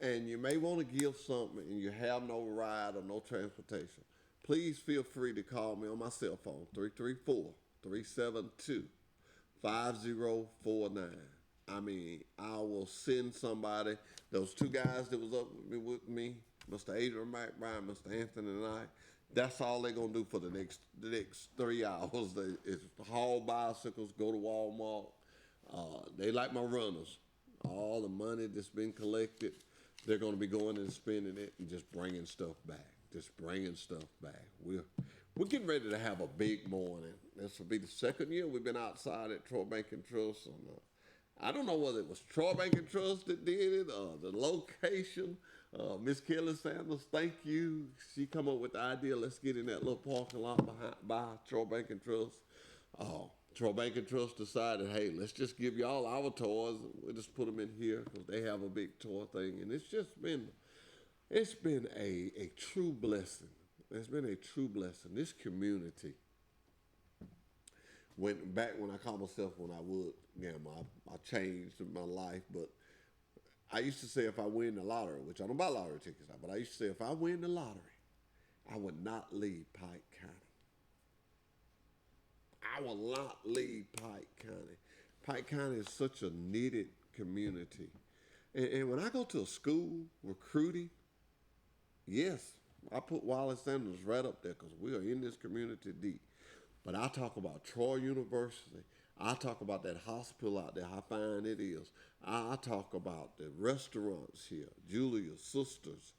and you may want to give something and you have no ride or no transportation, please feel free to call me on my cell phone, 334-372-5049. I mean, I will send somebody. Those two guys that was up with me, Mr. Adrian McBride, Mr. Anthony, and I, that's all they're going to do for the next 3 hours. Is haul bicycles, go to Walmart. They like my runners. All the money that's been collected, they're going to be going and spending it and just bringing stuff back. We're getting ready to have a big morning. This will be the second year we've been outside at Troy Bank and Trust. And, I don't know whether it was Troy Bank and Trust that did it or the location. Miss Kelly Sanders, thank you. She come up with the idea. Let's get in that little parking lot by Troy Bank and Trust. Troy Bank and Trust decided, hey, let's just give y'all our toys. We'll just put them in here because they have a big toy thing. And it's been a true blessing. It's been a true blessing. This community, when I called myself when I would gamble, I changed my life. But I used to say if I win the lottery, which I don't buy lottery tickets, but I used to say if I win the lottery, I would not leave Pike County. will not leave Pike County. Pike County is such a needed community. And when I go to a school recruiting, yes, I put Wiley Sanders right up there because we are in this community deep. But I talk about Troy University. I talk about that hospital out there, how fine it is. I talk about the restaurants here, Julia's Sisters,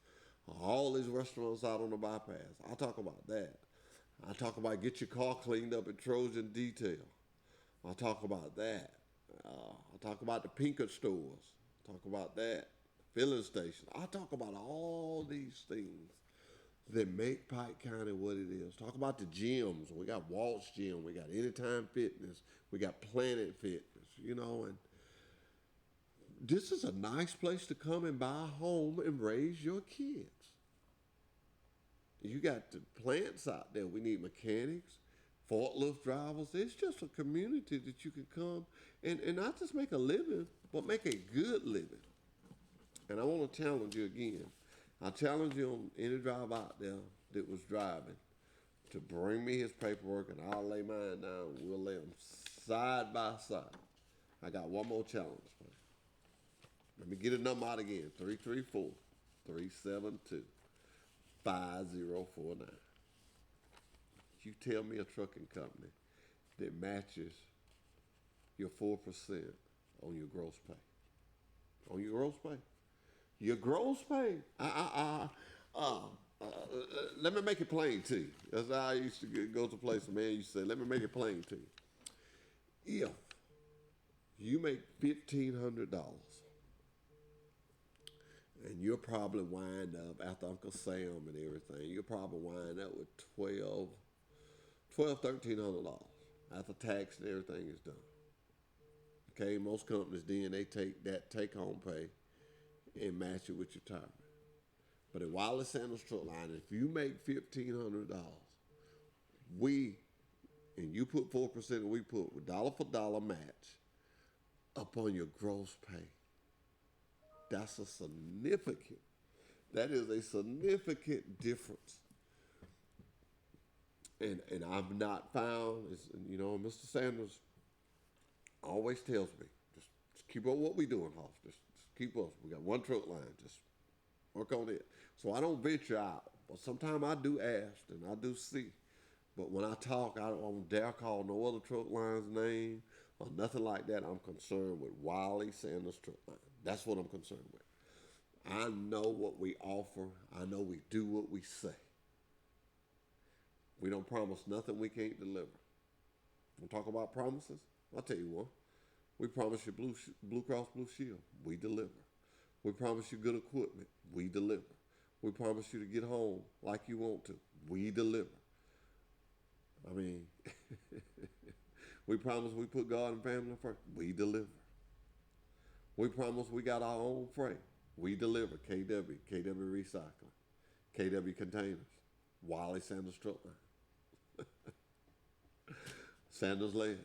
all these restaurants out on the bypass. I talk about that. I talk about get your car cleaned up at Trojan Detail. I talk about that. I talk about the Pinkett stores. Talk about that. Filling station. I talk about all these things that make Pike County what it is. Talk about the gyms. We got Walt's Gym. We got Anytime Fitness. We got Planet Fitness, you know, and this is a nice place to come and buy a home and raise your kids. You got the plants out there. We need mechanics, forklift drivers. It's just a community that you can come and not just make a living, but make a good living. And I want to challenge you again. I challenge you on any driver out there that was driving to bring me his paperwork and I'll lay mine down. We'll lay them side by side. I got one more challenge for you. Let me get a number out again. 334-372-5049. You tell me a trucking company that matches your 4% on your gross pay. On your gross pay. Your gross pay. Let me make it plain to you. That's how I used to go to a place, a man used to say, let me make it plain to you. If you make $1,500 and you'll probably wind up, after Uncle Sam and everything, you'll probably wind up with $1,300 after tax and everything is done. Okay, most companies then, they take that take-home pay and match it with your retirement. But at Wiley Sanders Truck Line, if you make $1,500, and you put 4% and we put dollar for dollar match up on your gross pay. That is a significant difference. And I've not found, you know, Mr. Sanders always tells me, just keep up what we doing, Hoss. Just keep up. We got one truck line. Just work on it. So I don't venture out. But sometimes I do ask and I do see. But when I talk, I don't dare call no other truck line's name or nothing like that. I'm concerned with Wiley Sanders Truck Line. That's what I'm concerned with. I know what we offer. I know we do what we say. We don't promise nothing we can't deliver. We'll talk about promises. I'll tell you one. We promise you Blue Cross Blue Shield. We deliver. We promise you good equipment. We deliver. We promise you to get home like you want to. We deliver. I mean, we promise we put God and family first. We deliver. We promise we got our own freight. We deliver. KW Recycling, KW Containers, Wiley Sanders Truck Line, Sanders Lead.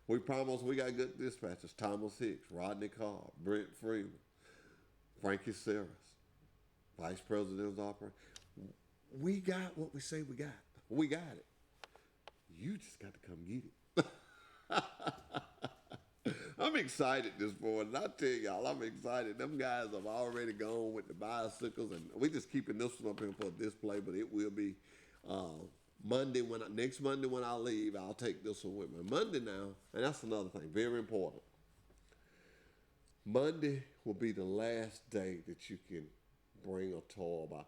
We promise we got good dispatchers. Thomas Hicks, Rodney Carr, Brent Freeman, Frankie Saris, Vice President's Operator. We got what we say we got. We got it. You just got to come get it. I'm excited this morning. I tell y'all, I'm excited. Them guys have already gone with the bicycles, and we just keeping this one up here for display, but it will be next Monday when I leave, I'll take this one with me. Monday now, and that's another thing, very important. Monday will be the last day that you can bring a toy by.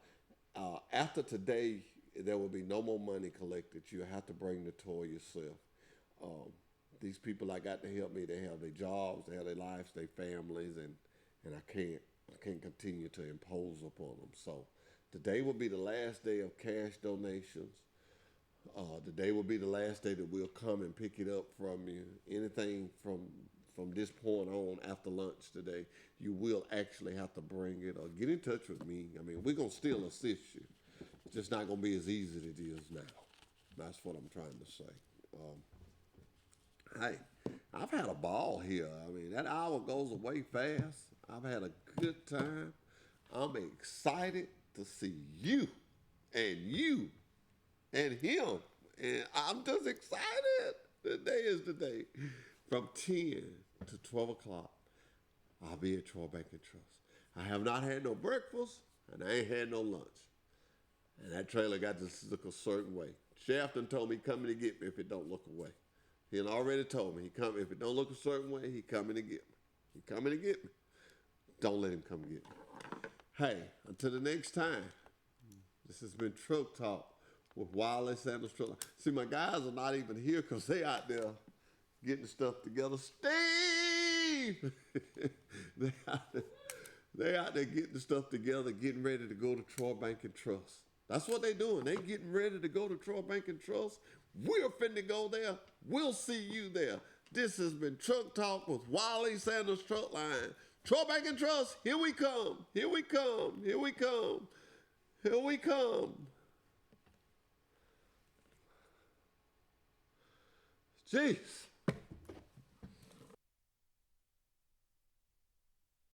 After today, there will be no more money collected. You have to bring the toy yourself. These people I got to help me, they have their jobs, they have their lives, their families, and I can't continue to impose upon them. So today will be the last day of cash donations. Today will be the last day that we'll come and pick it up from you. Anything from this point on after lunch today, you will actually have to bring it or get in touch with me. I mean, we're going to still assist you. It's just not going to be as easy as it is now. That's what I'm trying to say. Hey, I've had a ball here. I mean, that hour goes away fast. I've had a good time. I'm excited to see you and him And I'm just excited. Today is the day. From 10 to 12 o'clock, I'll be at Troy Bank and Trust. I have not had no breakfast, and I ain't had no lunch. And that trailer got to look a certain way. Sheriff done told me he coming to get me if it don't look away. He done already told me if it don't look a certain way, he coming to get me. He coming to get me. Don't let him come get me. Hey, until the next time, this has been Truck Talk with Wiley Sanders Truck. See, my guys are not even here because they out there getting stuff together. Steve! they out there getting stuff together, getting ready to go to Troy Bank and Trust. That's what they doing. They getting ready to go to Troy Bank and Trust. We're finna go there. We'll see you there. This has been Truck Talk with Wiley Sanders Truck Line. Troy Bank and Trust, here we come. Here we come. Here we come. Here we come. Jeez.